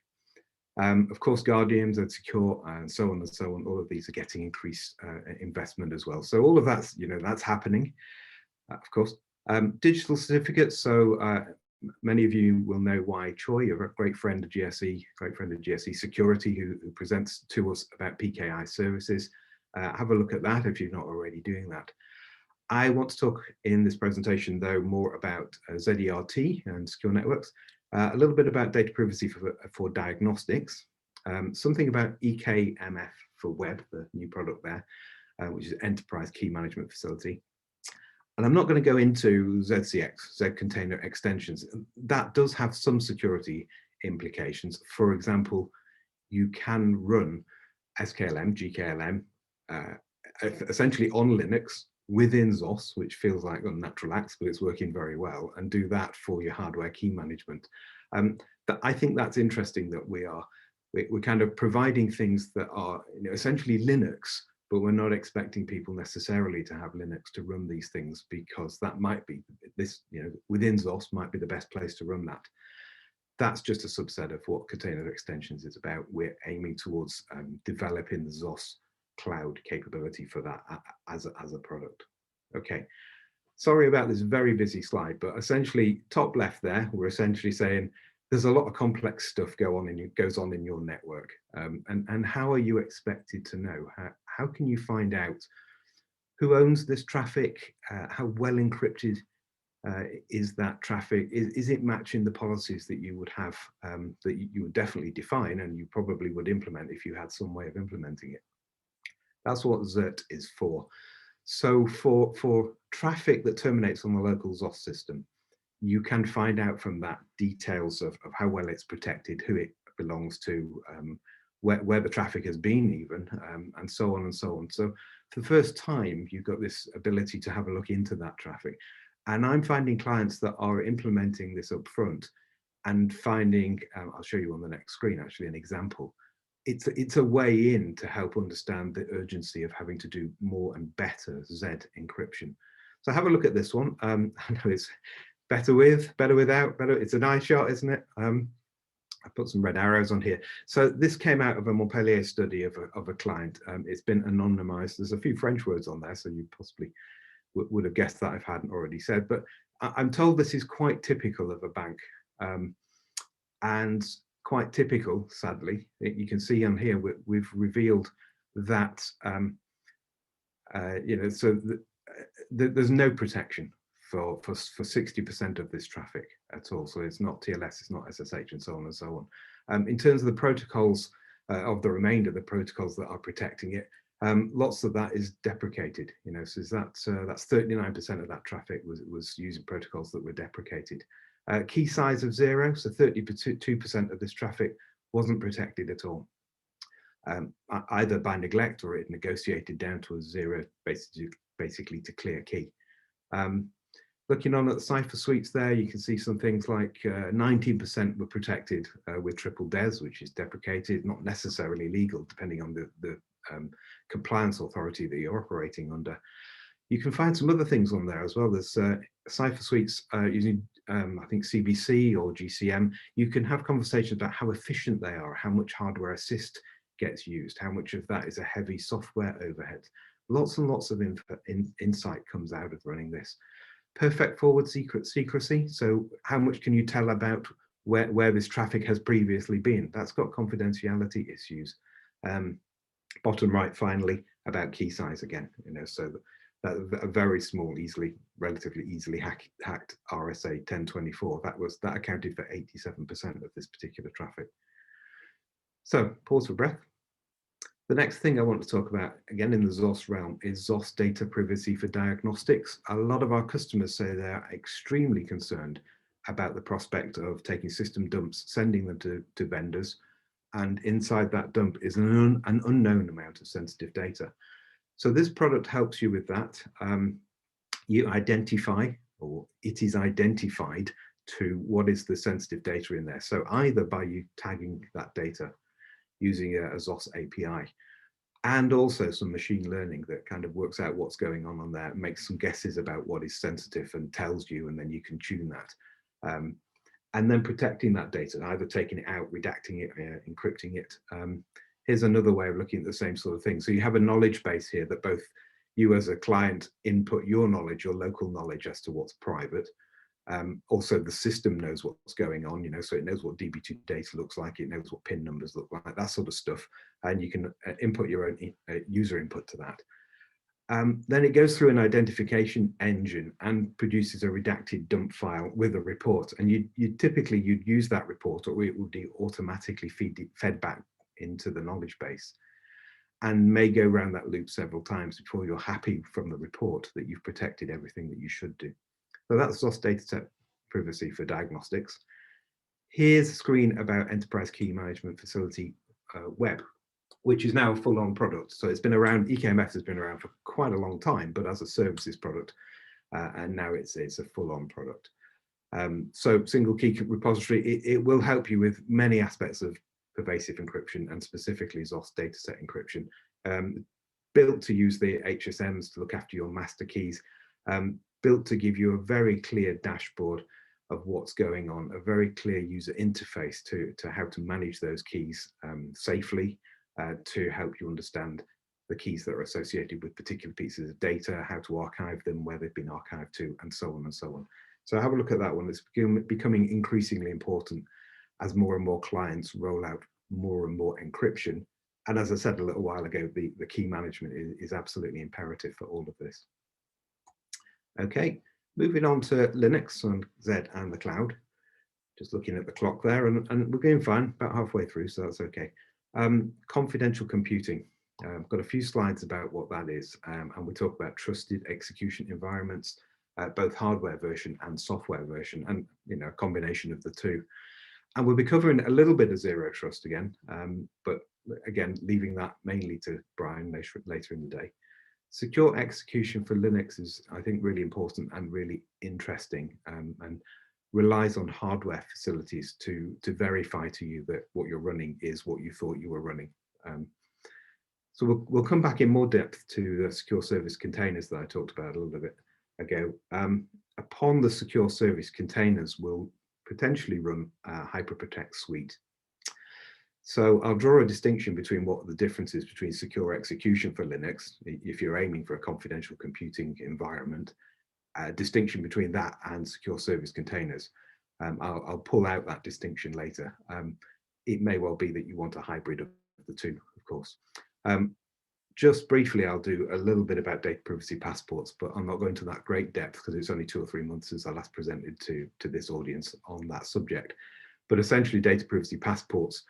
Of course, Guardian, Zed Secure, and so on and so on. All of these are getting increased investment as well. So all of that's, you know, that's happening. Of course, digital certificates. So many of you will know Wai Choi, a great friend of GSE Security, who presents to us about PKI services. Have a look at that if you're not already doing that. I want to talk in this presentation, though, more about ZERT and secure networks, a little bit about data privacy for diagnostics, something about EKMF for web, the new product there, which is Enterprise Key Management Facility. And I'm not going to go into ZCX, Z Container Extensions. That does have some security implications. For example, you can run SKLM, GKLM, essentially on Linux within Zos, which feels like unnatural acts, but it's working very well, and do that for your hardware key management. I think that's interesting that we're kind of providing things that are, you know, essentially Linux, but we're not expecting people necessarily to have Linux to run these things, because that might be this, you know, within Zos might be the best place to run that. That's just a subset of what container extensions is about. We're aiming towards developing the Zos cloud capability for that as a product. Okay, sorry about this very busy slide, but essentially top left there, we're essentially saying there's a lot of complex stuff goes on in your network, and how are you expected to know? How can you find out who owns this traffic? How well encrypted is that traffic? Is it matching the policies that you would have, that you would definitely define, and you probably would implement if you had some way of implementing it? That's what ZERT is for. So for traffic that terminates on the local Zos system, you can find out from that details of how well it's protected, who it belongs to, where the traffic has been even, and so on and so on. So for the first time, you've got this ability to have a look into that traffic. And I'm finding clients that are implementing this up front and finding, I'll show you on the next screen actually an example. It's a way in to help understand the urgency of having to do more and better Z encryption. So have a look at this one. I know it's better with, better without, better. It's a nice shot, isn't it? I put some red arrows on here. So this came out of a Montpellier study of a client. It's been anonymized. There's a few French words on there, so you possibly would have guessed that if I hadn't already said. But I'm told this is quite typical of a bank. And quite typical, sadly. You can see on here we've revealed that you know, so there's no protection for 60% of this traffic at all. So it's not TLS, it's not SSH, and so on and so on. In terms of the protocols of the remainder, the protocols that are protecting it, lots of that is deprecated. You know, so that's 39% of that traffic was using protocols that were deprecated. Key size of 0, so 32% of this traffic wasn't protected at all, either by neglect or it negotiated down to a 0, basically to clear key. Looking on at the cipher suites there, you can see some things like 19% were protected with triple DES, which is deprecated, not necessarily legal, depending on the compliance authority that you're operating under. You can find some other things on there as well. There's cipher suites using, I think, CBC or GCM. You can have conversations about how efficient they are, how much hardware assist gets used, how much of that is a heavy software overhead. Lots and lots of insight comes out of running this. Perfect forward secrecy. So how much can you tell about where this traffic has previously been? That's got confidentiality issues. Bottom right, finally, about key size again. You know, so a very small, relatively easily hacked RSA 1024. That accounted for 87% of this particular traffic. So pause for breath. The next thing I want to talk about, again in the Zos realm, is Zos data privacy for diagnostics. A lot of our customers say they're extremely concerned about the prospect of taking system dumps, sending them to vendors, and inside that dump is an unknown amount of sensitive data. So this product helps you with that. You identify, or it is identified to what is the sensitive data in there. So either by you tagging that data using a Zos API, and also some machine learning that kind of works out what's going on there, makes some guesses about what is sensitive and tells you, and then you can tune that. And then protecting that data, either taking it out, redacting it, encrypting it. Here's another way of looking at the same sort of thing. So you have a knowledge base here that both you as a client input your knowledge, your local knowledge as to what's private. Also, the system knows what's going on, so it knows what DB2 data looks like, it knows what PIN numbers look like, that sort of stuff. And you can input your own user input to that. Then it goes through an identification engine and produces a redacted dump file with a report. And you'd use that report, or it will be automatically fed back into the knowledge base, and may go around that loop several times before you're happy from the report that you've protected everything that you should do. So that's Zos Dataset Privacy for Diagnostics. Here's a screen about Enterprise Key Management Facility Web, which is now a full-on product. So it's been around, EKMF has been around for quite a long time, but as a services product, and now it's a full-on product. So single key repository, it will help you with many aspects of pervasive encryption, and specifically Zos Dataset Encryption, built to use the HSMs to look after your master keys, built to give you a very clear dashboard of what's going on, a very clear user interface to how to manage those keys safely, to help you understand the keys that are associated with particular pieces of data, how to archive them, where they've been archived to, and so on and so on. So have a look at that one. It's becoming increasingly important as more and more clients roll out more and more encryption. And as I said a little while ago, the key management is absolutely imperative for all of this. Okay, moving on to Linux on Zed and the cloud. Just looking at the clock there, and we're going fine, about halfway through, so that's okay. Confidential computing. I've got a few slides about what that is, and we talk about trusted execution environments, both hardware version and software version, and a combination of the two. And we'll be covering a little bit of zero trust again, but again, leaving that mainly to Brian later in the day. Secure execution for Linux is, I think, really important and really interesting, and relies on hardware facilities to verify to you that what you're running is what you thought you were running. So we'll come back in more depth to the secure service containers that I talked about a little bit ago. Upon the secure service containers, we'll potentially run a HyperProtect suite. So I'll draw a distinction between what the difference is between secure execution for Linux, if you're aiming for a confidential computing environment, distinction between that and secure service containers. I'll pull out that distinction later. It may well be that you want a hybrid of the two, of course. Just briefly, I'll do a little bit about data privacy passports, but I'm not going to that great depth because it's only 2 or 3 months since I last presented to this audience on that subject. But essentially, data privacy passports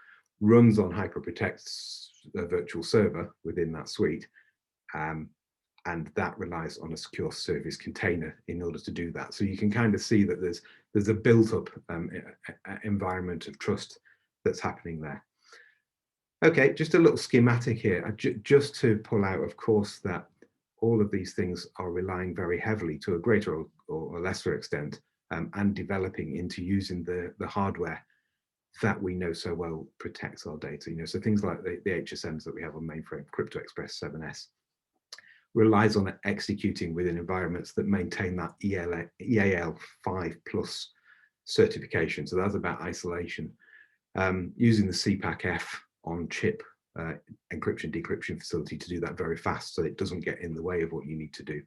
runs on HyperProtect's virtual server within that suite, and that relies on a secure service container in order to do that. So you can kind of see that there's a built-up environment of trust that's happening there. Okay, just a little schematic here, just to pull out, of course, that all of these things are relying very heavily to a greater or lesser extent, and developing into using the hardware that we know so well protects our data. So things like the HSMs that we have on mainframe, Crypto Express 7S, relies on executing within environments that maintain that EAL 5+ certification. So that's about isolation. Using the CPAC-F on chip encryption decryption facility to do that very fast, so it doesn't get in the way of what you need to do.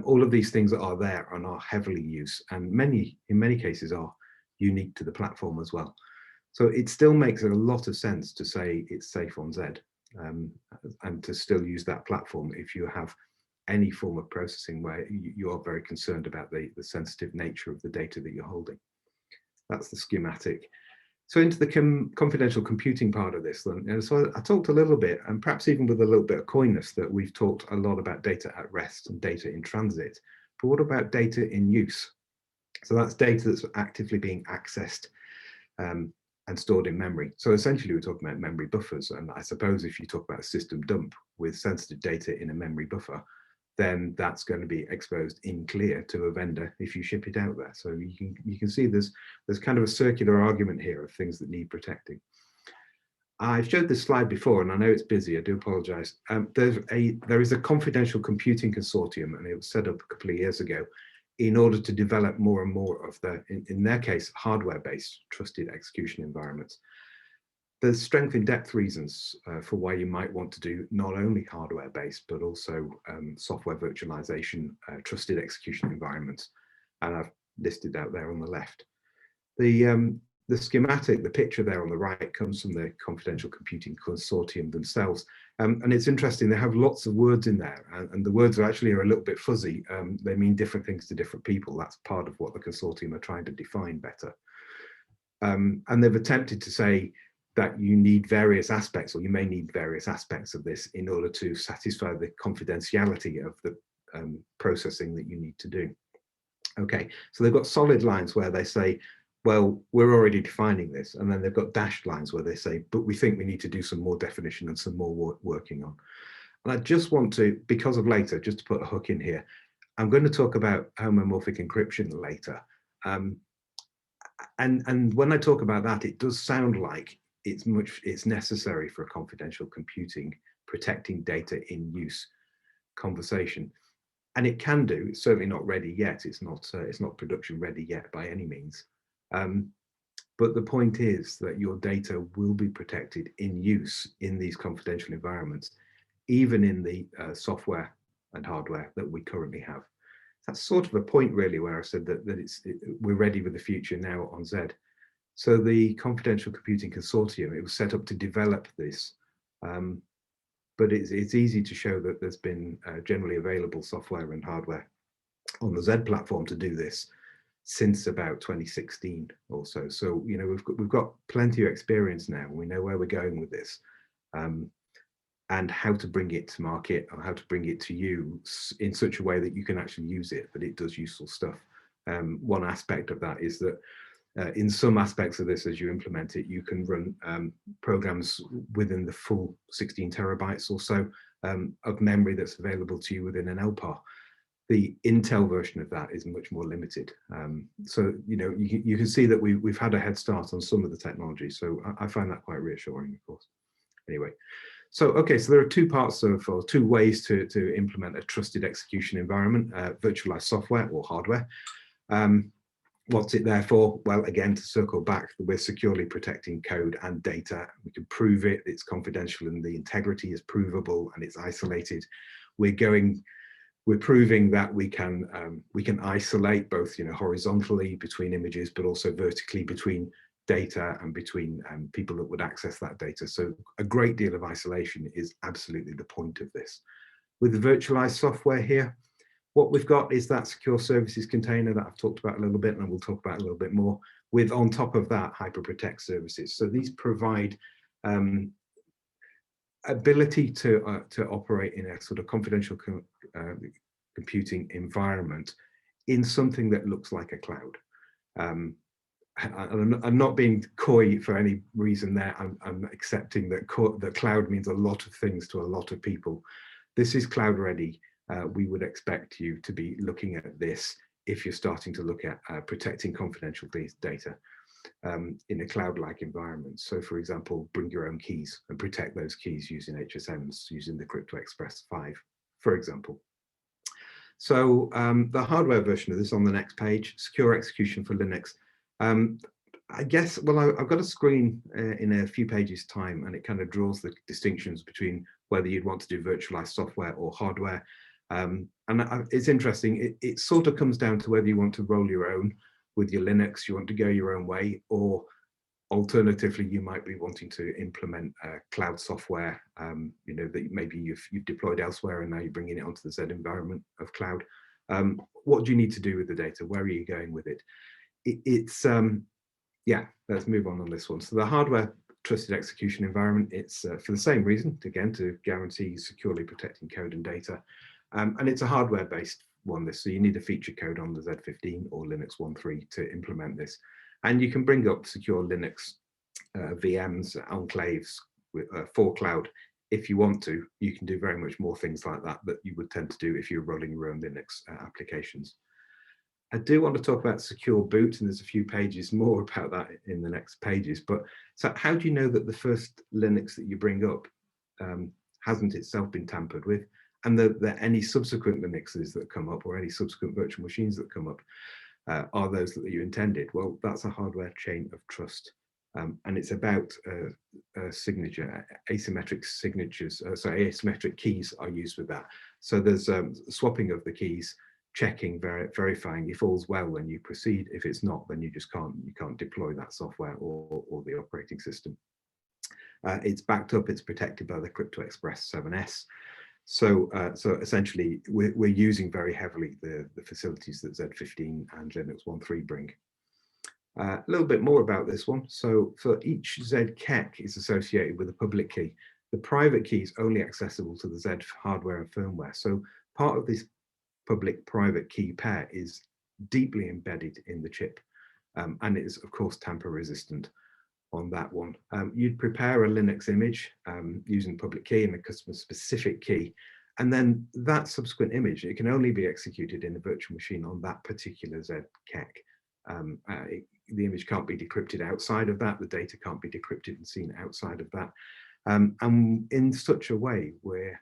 All of these things that are there and are heavily used, and in many cases are unique to the platform as well. So it still makes a lot of sense to say it's safe on Zed, and to still use that platform if you have any form of processing where you are very concerned about the sensitive nature of the data that you're holding. That's the schematic. So into the confidential computing part of this, then, and so I talked a little bit, and perhaps even with a little bit of coyness, that we've talked a lot about data at rest and data in transit. But what about data in use? So that's data that's actively being accessed and stored in memory. So essentially, we're talking about memory buffers. And I suppose if you talk about a system dump with sensitive data in a memory buffer, then that's going to be exposed in clear to a vendor if you ship it out there. So you can see there's kind of a circular argument here of things that need protecting. I've showed this slide before, and I know it's busy. I do apologize. There is a confidential computing consortium, and it was set up a couple of years ago in order to develop more and more of the, in their case, hardware-based trusted execution environments. There's strength in depth reasons for why you might want to do not only hardware-based, but also software virtualization, trusted execution environments. And I've listed out there on the left. The schematic, the picture there on the right, comes from the Confidential Computing Consortium themselves. And it's interesting, they have lots of words in there, and the words actually are a little bit fuzzy. They mean different things to different people. That's part of what the consortium are trying to define better. And they've attempted to say that you need various aspects, or you may need various aspects of this in order to satisfy the confidentiality of the processing that you need to do. Okay, so they've got solid lines where they say, well, we're already defining this. And then they've got dashed lines where they say, but we think we need to do some more definition and some more working on. And I just want to, because of later, just to put a hook in here, I'm going to talk about homomorphic encryption later. And when I talk about that, it does sound like it's necessary for a confidential computing, protecting data in use conversation. And it can do. It's certainly not ready yet. It's not production ready yet by any means. But the point is that your data will be protected in use in these confidential environments, even in the software and hardware that we currently have. That's sort of a point really where I said that we're ready with the future now on Zed. So the Confidential Computing Consortium, it was set up to develop this, but it's easy to show that there's been generally available software and hardware on the Zed platform to do this since about 2016 or so. So, you know, we've got plenty of experience now. We know where we're going with this, and how to bring it to market, or how to bring it to you in such a way that you can actually use it, but it does useful stuff. One aspect of that is that in some aspects of this, as you implement it, you can run programs within the full 16 terabytes or so of memory that's available to you within an LPAR. The Intel version of that is much more limited. So, you know, you can see that we've had a head start on some of the technology. So I find that quite reassuring, of course. Anyway, so, okay, so there are two parts of, or two ways to implement a trusted execution environment, virtualized software or hardware. What's it there for? Well, again, to circle back, we're securely protecting code and data. We can prove it, it's confidential, and the integrity is provable, and it's isolated. We're proving that we can isolate both, you know, horizontally between images, but also vertically between data and between people that would access that data. So a great deal of isolation is absolutely the point of this. With the virtualized software here, what we've got is that secure services container that I've talked about a little bit, and we'll talk about a little bit more, with on top of that HyperProtect services. So these provide ability to operate in a sort of confidential computing environment in something that looks like a cloud. I'm not being coy for any reason there. I'm accepting that the cloud means a lot of things to a lot of people. This is cloud ready. We would expect you to be looking at this if you're starting to look at protecting confidential data in a cloud-like environment. So, for example, bring your own keys and protect those keys using HSMs, using the Crypto Express 5, for example. So the hardware version of this on the next page, secure execution for Linux. I guess, well, I've got a screen in a few pages time, and it kind of draws the distinctions between whether you'd want to do virtualized software or hardware. And it's interesting, it sort of comes down to whether you want to roll your own with your Linux, you want to go your own way, or alternatively, you might be wanting to implement cloud software, you know, that maybe you've deployed elsewhere and now you're bringing it onto the Zed environment of cloud. What do you need to do with the data? Where are you going with it? It's Yeah, let's move on this one. So the hardware trusted execution environment, it's for the same reason, again, to guarantee securely protecting code and data. And it's a hardware-based one, this, so you need a feature code on the Z15 or Linux 1.3 to implement this. And you can bring up secure Linux VMs, enclaves for cloud if you want to. You can do very much more things like that that you would tend to do if you're running your own Linux applications. I do want to talk about secure boot, and there's a few pages more about that in the next pages. But so how do you know that the first Linux that you bring up hasn't itself been tampered with, and that any subsequent Linuxes that come up or any subsequent virtual machines that come up are those that you intended? Well, that's a hardware chain of trust. And it's about signature, asymmetric signatures, asymmetric keys are used with that. So there's swapping of the keys, checking, verifying. If all's well, then you proceed. If it's not, then you can't deploy that software or the operating system. It's backed up, it's protected by the Crypto Express 7S. So essentially, we're using very heavily the facilities that Z15 and Linux 1.3 bring. A little bit more about this one. So for each Zkek is associated with a public key. The private key is only accessible to the Z hardware and firmware. So part of this public-private key pair is deeply embedded in the chip, and it is, of course, tamper-resistant on that one. You'd prepare a Linux image using public key and a customer-specific key, and then that subsequent image, it can only be executed in a virtual machine on that particular Zkek. The image can't be decrypted outside of that, the data can't be decrypted and seen outside of that. And in such a way, we're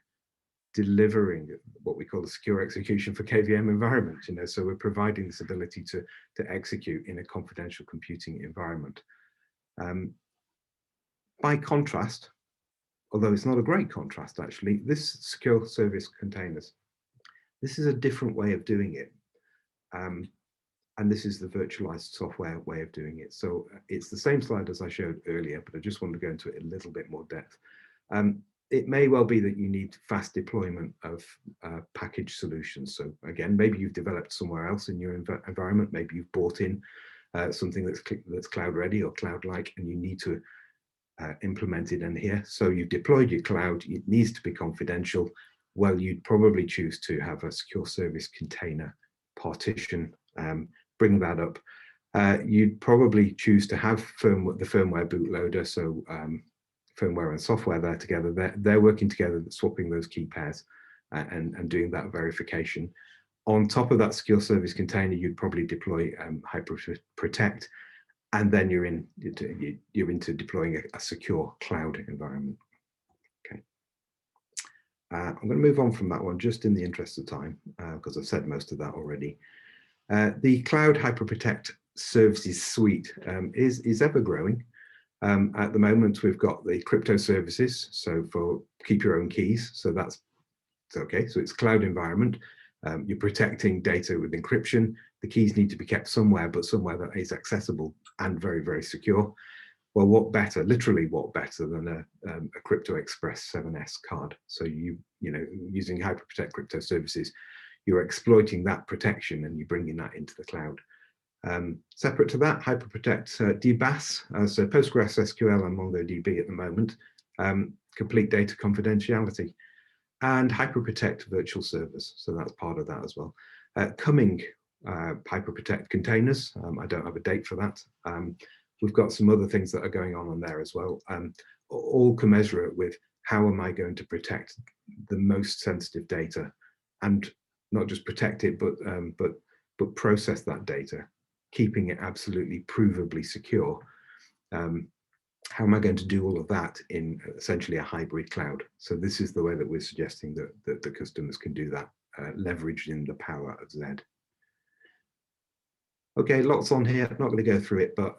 delivering what we call a secure execution for KVM environment, so we're providing this ability to execute in a confidential computing environment. By contrast, although it's not a great contrast actually, this secure service containers, this is a different way of doing it. And this is the virtualized software way of doing it. So it's the same slide as I showed earlier, but I just want to go into it a little bit more depth. It may well be that you need fast deployment of package solutions. So again, maybe you've developed somewhere else in your environment. Maybe you've bought in something that's cloud ready or cloud-like, and you need to implement it in here. So you've deployed your cloud, it needs to be confidential. Well, you'd probably choose to have a secure service container partition, bring that up. You'd probably choose to have the firmware bootloader, so firmware and software there together. They're working together, swapping those key pairs and doing that verification. On top of that secure service container, you'd probably deploy HyperProtect, and then you're into deploying a secure cloud environment. Okay. I'm going to move on from that one just in the interest of time, because I've said most of that already. The Cloud HyperProtect Services Suite is ever growing. At the moment, we've got the crypto services, so for keep your own keys. So that's okay. So it's cloud environment. You're protecting data with encryption. The keys need to be kept somewhere, but somewhere that is accessible and very, very secure. Well, what better, literally what better than a Crypto Express 7S card? So using HyperProtect crypto services, you're exploiting that protection and you're bringing that into the cloud. Separate to that, HyperProtect DBAS, so PostgreSQL and MongoDB at the moment, complete data confidentiality, and HyperProtect virtual servers. So that's part of that as well. Coming HyperProtect containers, I don't have a date for that. We've got some other things that are going on there as well, all commensurate with how am I going to protect the most sensitive data, and not just protect it, but process that data, keeping it absolutely provably secure. How am I going to do all of that in essentially a hybrid cloud? So this is the way that we're suggesting that the customers can do that, leveraging the power of Zed. Okay, lots on here. I'm not going to go through it, but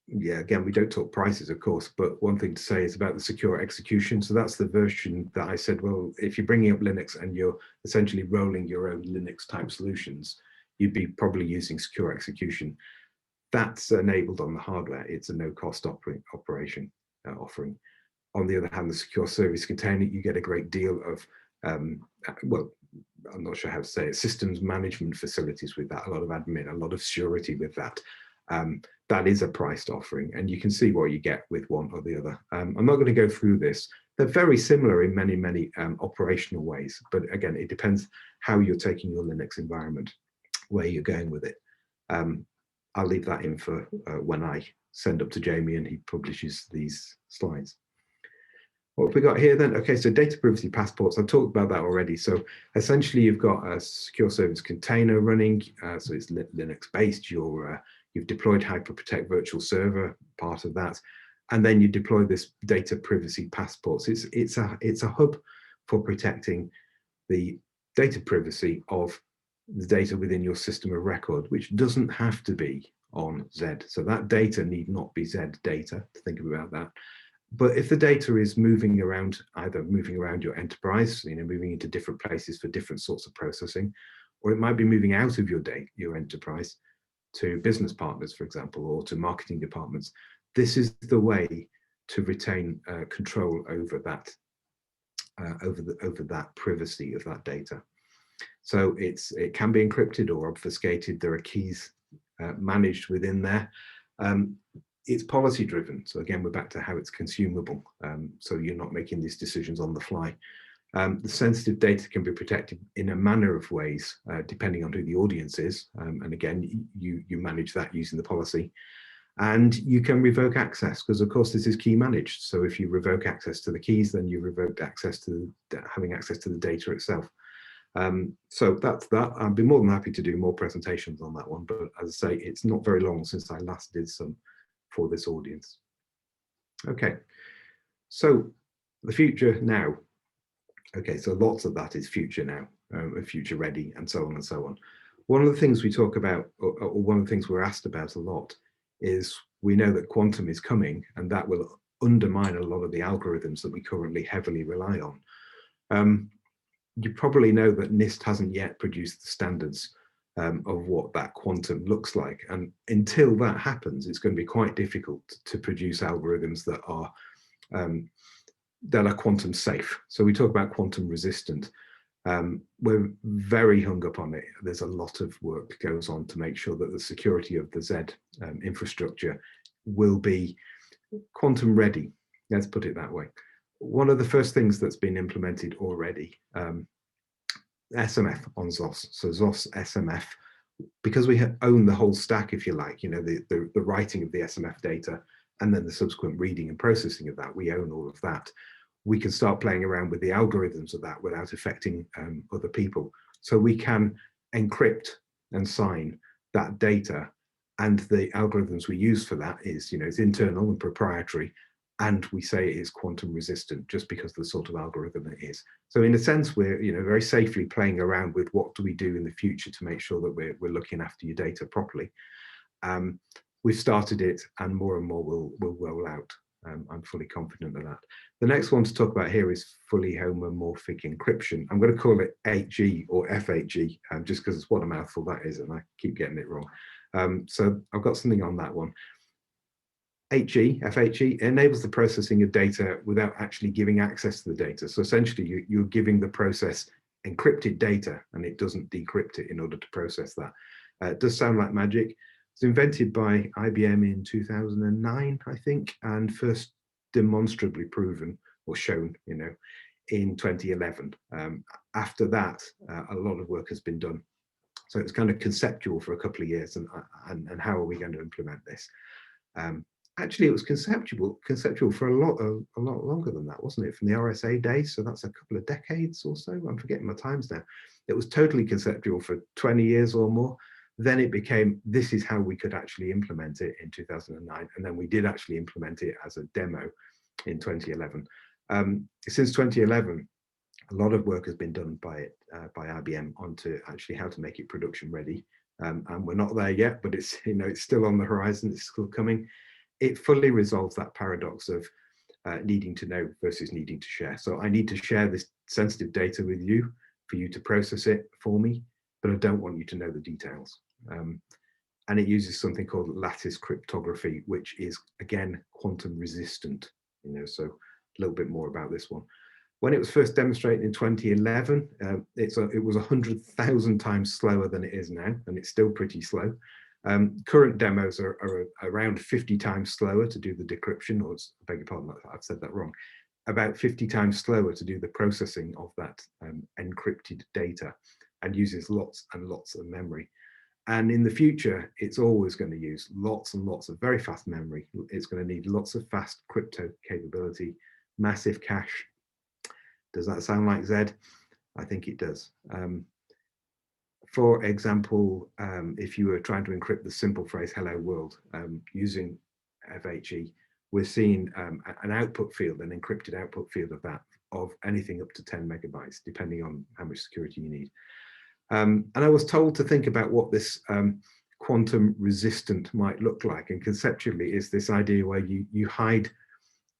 yeah, again, we don't talk prices, of course, but one thing to say is about the secure execution. So that's the version that I said, well, if you're bringing up Linux and you're essentially rolling your own Linux type solutions, you'd be probably using secure execution. That's enabled on the hardware. It's a no-cost operation offering. On the other hand, the secure service container, you get a great deal of, well, I'm not sure how to say it, systems management facilities with that, a lot of admin, a lot of security with that. that is a priced offering, and you can see what you get with one or the other. I'm not going to go through this. They're very similar in many operational ways, but again, it depends how you're taking your Linux environment, where you're going with it. I'll leave that in for when I send up to Jamie and he publishes these slides. What have we got here then? Okay, so data privacy passports, I've talked about that already. So essentially you've got a secure service container running, so it's Linux based. You've deployed HyperProtect virtual server, part of that. And then you deploy this data privacy passports. It's a hub for protecting the data privacy of the data within your system of record, which doesn't have to be on Zed. So that data need not be Zed data, to think about that. But if the data is moving around, either moving around your enterprise, moving into different places for different sorts of processing, or it might be moving out of your enterprise to business partners, for example, or to marketing departments, this is the way to retain control over that, over that privacy of that data. So it can be encrypted or obfuscated. There are keys managed within there. It's policy driven. So again, we're back to how it's consumable. So you're not making these decisions on the fly. The sensitive data can be protected in a manner of ways, depending on who the audience is. And again, you manage that using the policy. And you can revoke access, because of course this is key managed. So if you revoke access to the keys, then you revoked access to having access to the data itself. So that's that. I'd be more than happy to do more presentations on that one, but as I say, it's not very long since I last did some for this audience. Okay, so the future now. Okay, so lots of that is future now, future ready, and so on and so on. One of the things we talk about, or one of the things we're asked about a lot, is we know that quantum is coming, and that will undermine a lot of the algorithms that we currently heavily rely on. You probably know that NIST hasn't yet produced the standards of what that quantum looks like. And until that happens, it's going to be quite difficult to produce algorithms that are quantum safe. So we talk about quantum resistant. We're very hung up on it. There's a lot of work that goes on to make sure that the security of the Zed infrastructure will be quantum ready. Let's put it that way. One of the first things that's been implemented already, SMF on Zos. So Zos SMF, because we own the whole stack, if you like, the writing of the SMF data and then the subsequent reading and processing of that, we own all of that. We can start playing around with the algorithms of that without affecting other people. So we can encrypt and sign that data, and the algorithms we use for that is, it's internal and proprietary, and we say it is quantum resistant just because of the sort of algorithm it is. So in a sense, we're very safely playing around with what do we do in the future to make sure that we're looking after your data properly. We've started it, and more will roll out. I'm fully confident of that. The next one to talk about here is fully homomorphic encryption. I'm going to call it 8G or FHG, just because it's what a mouthful that is, and I keep getting it wrong. So I've got something on that one. 8G, FHG, enables the processing of data without actually giving access to the data. So essentially, you're giving the process encrypted data, and it doesn't decrypt it in order to process that. It does sound like magic. It was invented by IBM in 2009, I think, and first demonstrably proven or shown, in 2011. After that, a lot of work has been done. So it's kind of conceptual for a couple of years, and how are we going to implement this? Actually, it was conceptual for a lot longer than that, wasn't it? From the RSA days, so that's a couple of decades or so. I'm forgetting my times now. It was totally conceptual for 20 years or more. Then it became, this is how we could actually implement it in 2009. And then we did actually implement it as a demo in 2011. Since 2011, a lot of work has been done by IBM onto actually how to make it production ready. And we're not there yet, but it's, it's still on the horizon, it's still coming. It fully resolves that paradox of needing to know versus needing to share. So I need to share this sensitive data with you for you to process it for me, but I don't want you to know the details. And it uses something called Lattice Cryptography, which is, again, quantum resistant. So a little bit more about this one. When it was first demonstrated in 2011, it was 100,000 times slower than it is now, and it's still pretty slow. Current demos are around 50 times slower to do the decryption, or I beg your pardon, I've said that wrong, about 50 times slower to do the processing of that encrypted data, and uses lots and lots of memory. And in the future, it's always going to use lots and lots of very fast memory. It's going to need lots of fast crypto capability, massive cache. Does that sound like Zed? I think it does. For example, if you were trying to encrypt the simple phrase hello world using FHE, we're seeing an output field, an encrypted output field of that, of anything up to 10 megabytes, depending on how much security you need. And I was told to think about what this quantum resistant might look like. And conceptually is this idea where you hide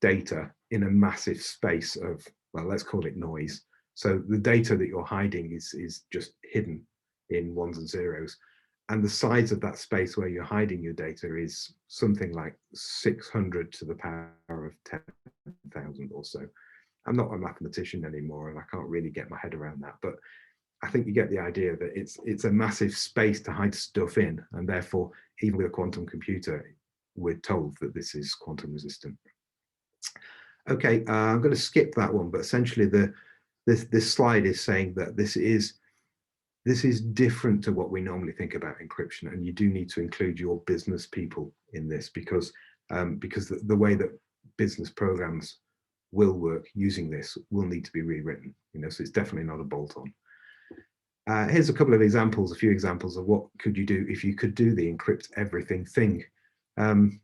data in a massive space of, well, let's call it noise. So the data that you're hiding is just hidden in ones and zeros. And the size of that space where you're hiding your data is something like 600 to the power of 10,000 or so. I'm not a mathematician anymore, and I can't really get my head around that, but I think you get the idea that it's a massive space to hide stuff in, and therefore, even with a quantum computer, we're told that this is quantum resistant. Okay, I'm going to skip that one, but essentially this slide is saying that this is different to what we normally think about encryption, and you do need to include your business people in this because the way that business programs will work using this will need to be rewritten. So it's definitely not a bolt-on. Here's a couple of examples, a few examples of what could you do if you could do the encrypt everything thing. The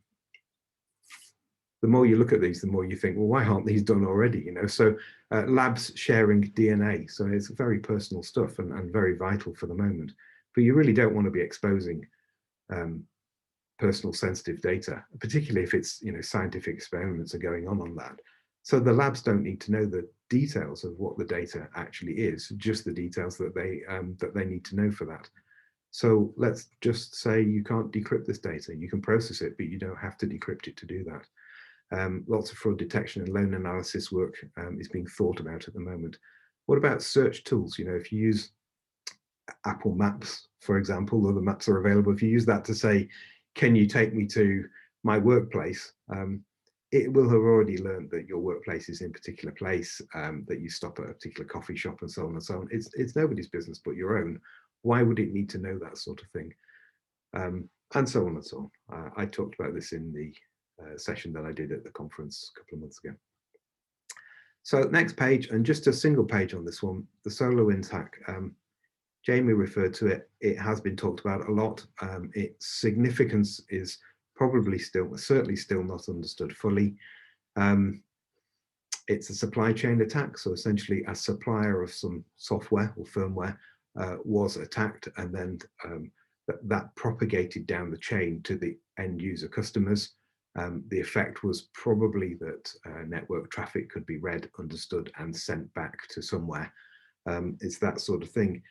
more you look at these, the more you think, well, why aren't these done already? So labs sharing DNA. So it's very personal stuff and very vital for the moment. But you really don't want to be exposing personal sensitive data, particularly if it's, scientific experiments are going on that. So the labs don't need to know the details of what the data actually is, just the details that they need to know for that. So let's just say you can't decrypt this data. You can process it, but you don't have to decrypt it to do that. Lots of fraud detection and loan analysis work is being thought about at the moment. What about search tools? If you use Apple Maps, for example, or the maps are available, if you use that to say, can you take me to my workplace? It will have already learned that your workplace is in a particular place, that you stop at a particular coffee shop and so on and so on. It's nobody's business but your own. Why would it need to know that sort of thing? And so on and so on. I talked about this in the session that I did at the conference a couple of months ago. So next page, and just a single page on this one, the SolarWinds hack. Jamie referred to it. It has been talked about a lot. Its significance is probably certainly still not understood fully. It's a supply chain attack. So essentially a supplier of some software or firmware was attacked, and then that propagated down the chain to the end user customers. The effect was probably that network traffic could be read, understood, and sent back to somewhere. It's that sort of thing.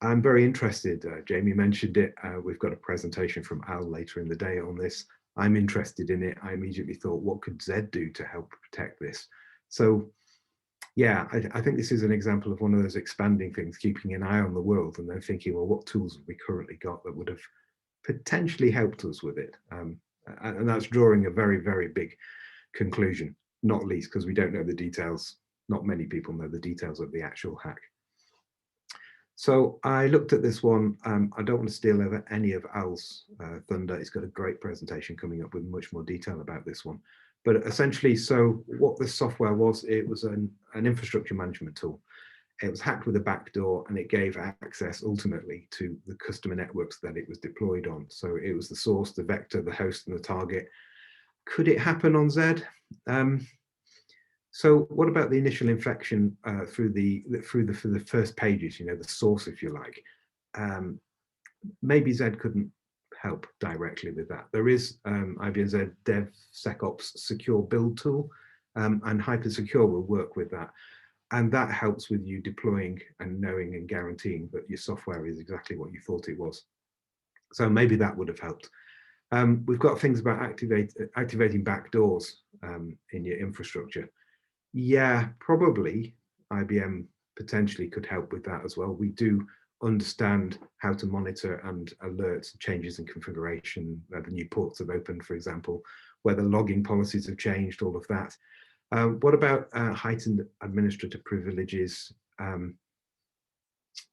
I'm very interested, Jamie mentioned it, we've got a presentation from Al later in the day on this. I'm interested in it. I immediately thought, what could Zed do to help protect this? So yeah, I think this is an example of one of those expanding things, keeping an eye on the world and then thinking, well, what tools have we currently got that would have potentially helped us with it? And that's drawing a very, very big conclusion, not least because we don't know the details. Not many people know the details of the actual hack. So I looked at this one. I don't want to steal over any of Al's thunder. He's got a great presentation coming up with much more detail about this one. But essentially, so what this software was, it was an infrastructure management tool. It was hacked with a backdoor, and it gave access ultimately to the customer networks that it was deployed on. So it was the source, the vector, the host, and the target. Could it happen on Zed? So what about the initial infection through the first pages, the source, if you like? Maybe Zed couldn't help directly with that. There is IBM Zed DevSecOps secure build tool, and HyperSecure will work with that. And that helps with you deploying and knowing and guaranteeing that your software is exactly what you thought it was. So maybe that would have helped. We've got things about activating backdoors in your infrastructure. Yeah, probably IBM potentially could help with that as well. We do understand how to monitor and alert changes in configuration, where the new ports have opened, for example, whether logging policies have changed, all of that. What about heightened administrative privileges?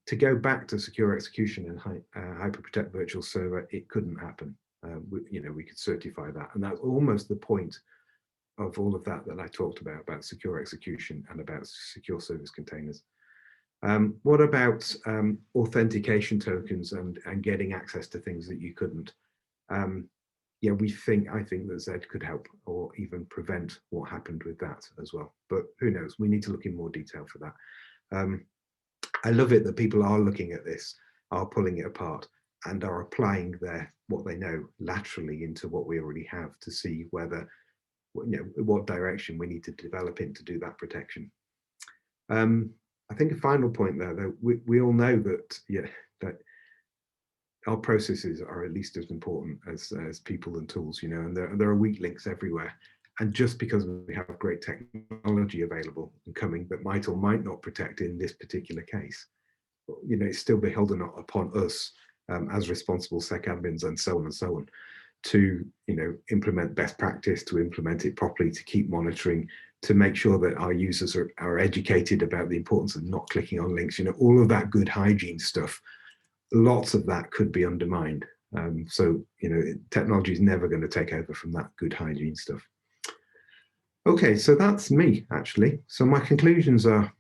To go back to secure execution and hyperprotect virtual server, it couldn't happen. We could certify that, and that's almost the point of all of that I talked about secure execution and about secure service containers. What about authentication tokens and getting access to things that you couldn't? Yeah, I think that Zed could help or even prevent what happened with that as well. But who knows? We need to look in more detail for that. I love it that people are looking at this, are pulling it apart, and are applying what they know laterally into what we already have to see whether, what direction we need to develop in to do that protection. I think a final point there, though, we all know that, that our processes are at least as important as people and tools, and there are weak links everywhere. And just because we have great technology available and coming that might or might not protect in this particular case, it's still beholden upon us as responsible sec admins and so on to implement best practice, to implement it properly, to keep monitoring, to make sure that our users are educated about the importance of not clicking on links. All of that good hygiene stuff, lots of that could be undermined. So technology is never going to take over from that good hygiene stuff. Okay, so that's me, actually. So my conclusions are,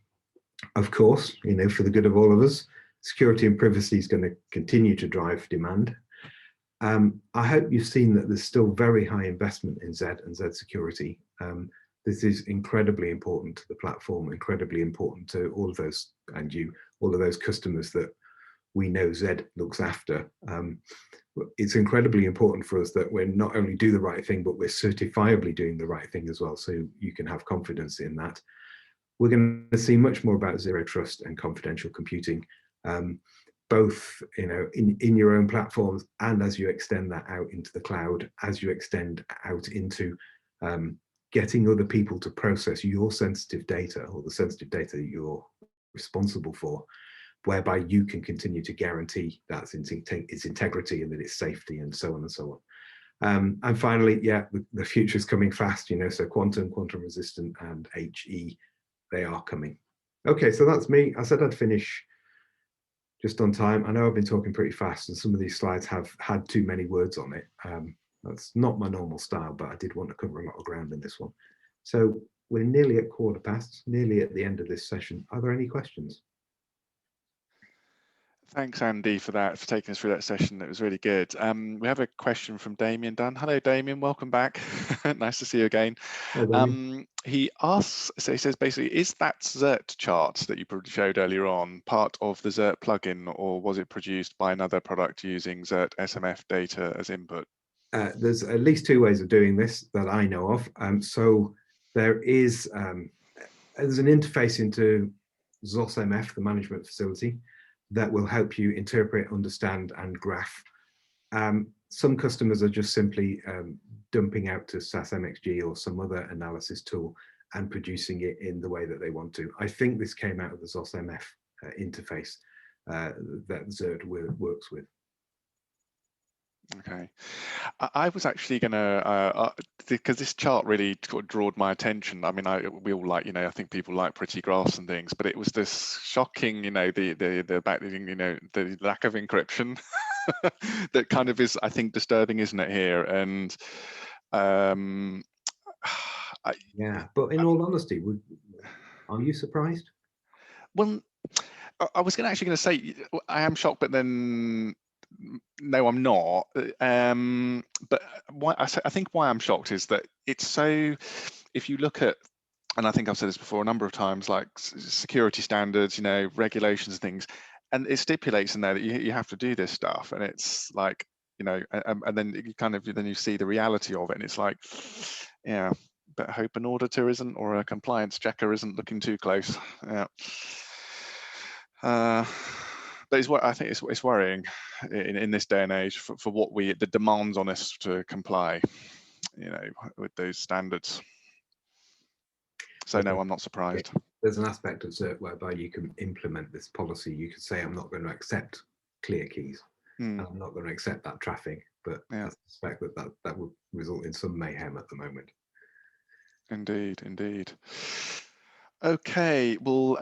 of course, for the good of all of us, security and privacy is going to continue to drive demand. I hope you've seen that there's still very high investment in Zed and Zed Security. This is incredibly important to the platform, incredibly important to all of those, and all of those customers that we know Zed looks after. It's incredibly important for us that we're not only do the right thing, but we're certifiably doing the right thing as well. So you can have confidence in that. We're going to see much more about zero trust and confidential computing, both in your own platforms, and as you extend that out into the cloud, as you extend out into getting other people to process your sensitive data, or the sensitive data that you're responsible for, whereby you can continue to guarantee that its integrity and that its safety, and so on and so on. And finally, the future is coming fast, so quantum resistant, and HE, they are coming. Okay, so that's me. I said I'd finish just on time. I know I've been talking pretty fast, and some of these slides have had too many words on it. That's not my normal style, but I did want to cover a lot of ground in this one. So we're nearly at 1:15, nearly at the end of this session. Are there any questions? Thanks, Andy, for taking us through that session. It was really good. We have a question from Damien Dunn. Hello, Damien. Welcome back. Nice to see you again. He asks, so he says basically, is that Xert chart that you showed earlier on part of the Xert plugin, or was it produced by another product using Xert SMF data as input? There's at least two ways of doing this that I know of. So there's an interface into Zos MF, the management facility, that will help you interpret, understand, and graph. Some customers are just simply dumping out to SAS MXG or some other analysis tool and producing it in the way that they want to. I think this came out of the Zos MF interface that Xert works with. Okay, I was actually gonna because this chart really drawed my attention. I mean, we all like, I think people like pretty graphs and things, but it was this shocking, the lack of encryption that kind of is, I think, disturbing, isn't it, here? And yeah, but in all honesty, are you surprised? Well, I was actually going to say I am shocked, but then no, I'm not. But I think why I'm shocked is that it's so, if you look at, and I think I've said this before a number of times, like security standards, regulations and things, and it stipulates in there that you have to do this stuff, and it's like, and then you then you see the reality of it, and it's like, yeah, but I hope an auditor isn't, or a compliance checker isn't looking too close. Yeah. But I think it's worrying in this day and age for what the demands on us to comply, with those standards. So no, I'm not surprised. There's an aspect of ZERT whereby you can implement this policy. You could say, I'm not going to accept clear keys. And I'm not going to accept that traffic, but I suspect that would result in some mayhem at the moment. Indeed, indeed. Okay, well,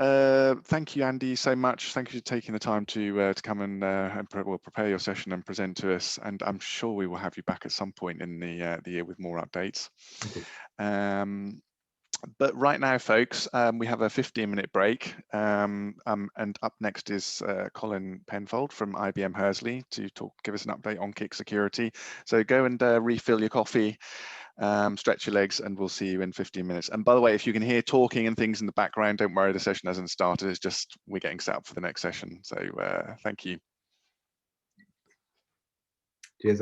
thank you, Andy, so much. Thank you for taking the time to come and prepare your session and present to us. And I'm sure we will have you back at some point in the year with more updates. But right now, folks, we have a 15-minute break, and up next is Colin Penfold from IBM Hersley to give us an update on Kik Security. So go and refill your coffee, stretch your legs, and we'll see you in 15 minutes. And by the way, if you can hear talking and things in the background, don't worry, the session hasn't started. It's just we're getting set up for the next session. So thank you. Cheers,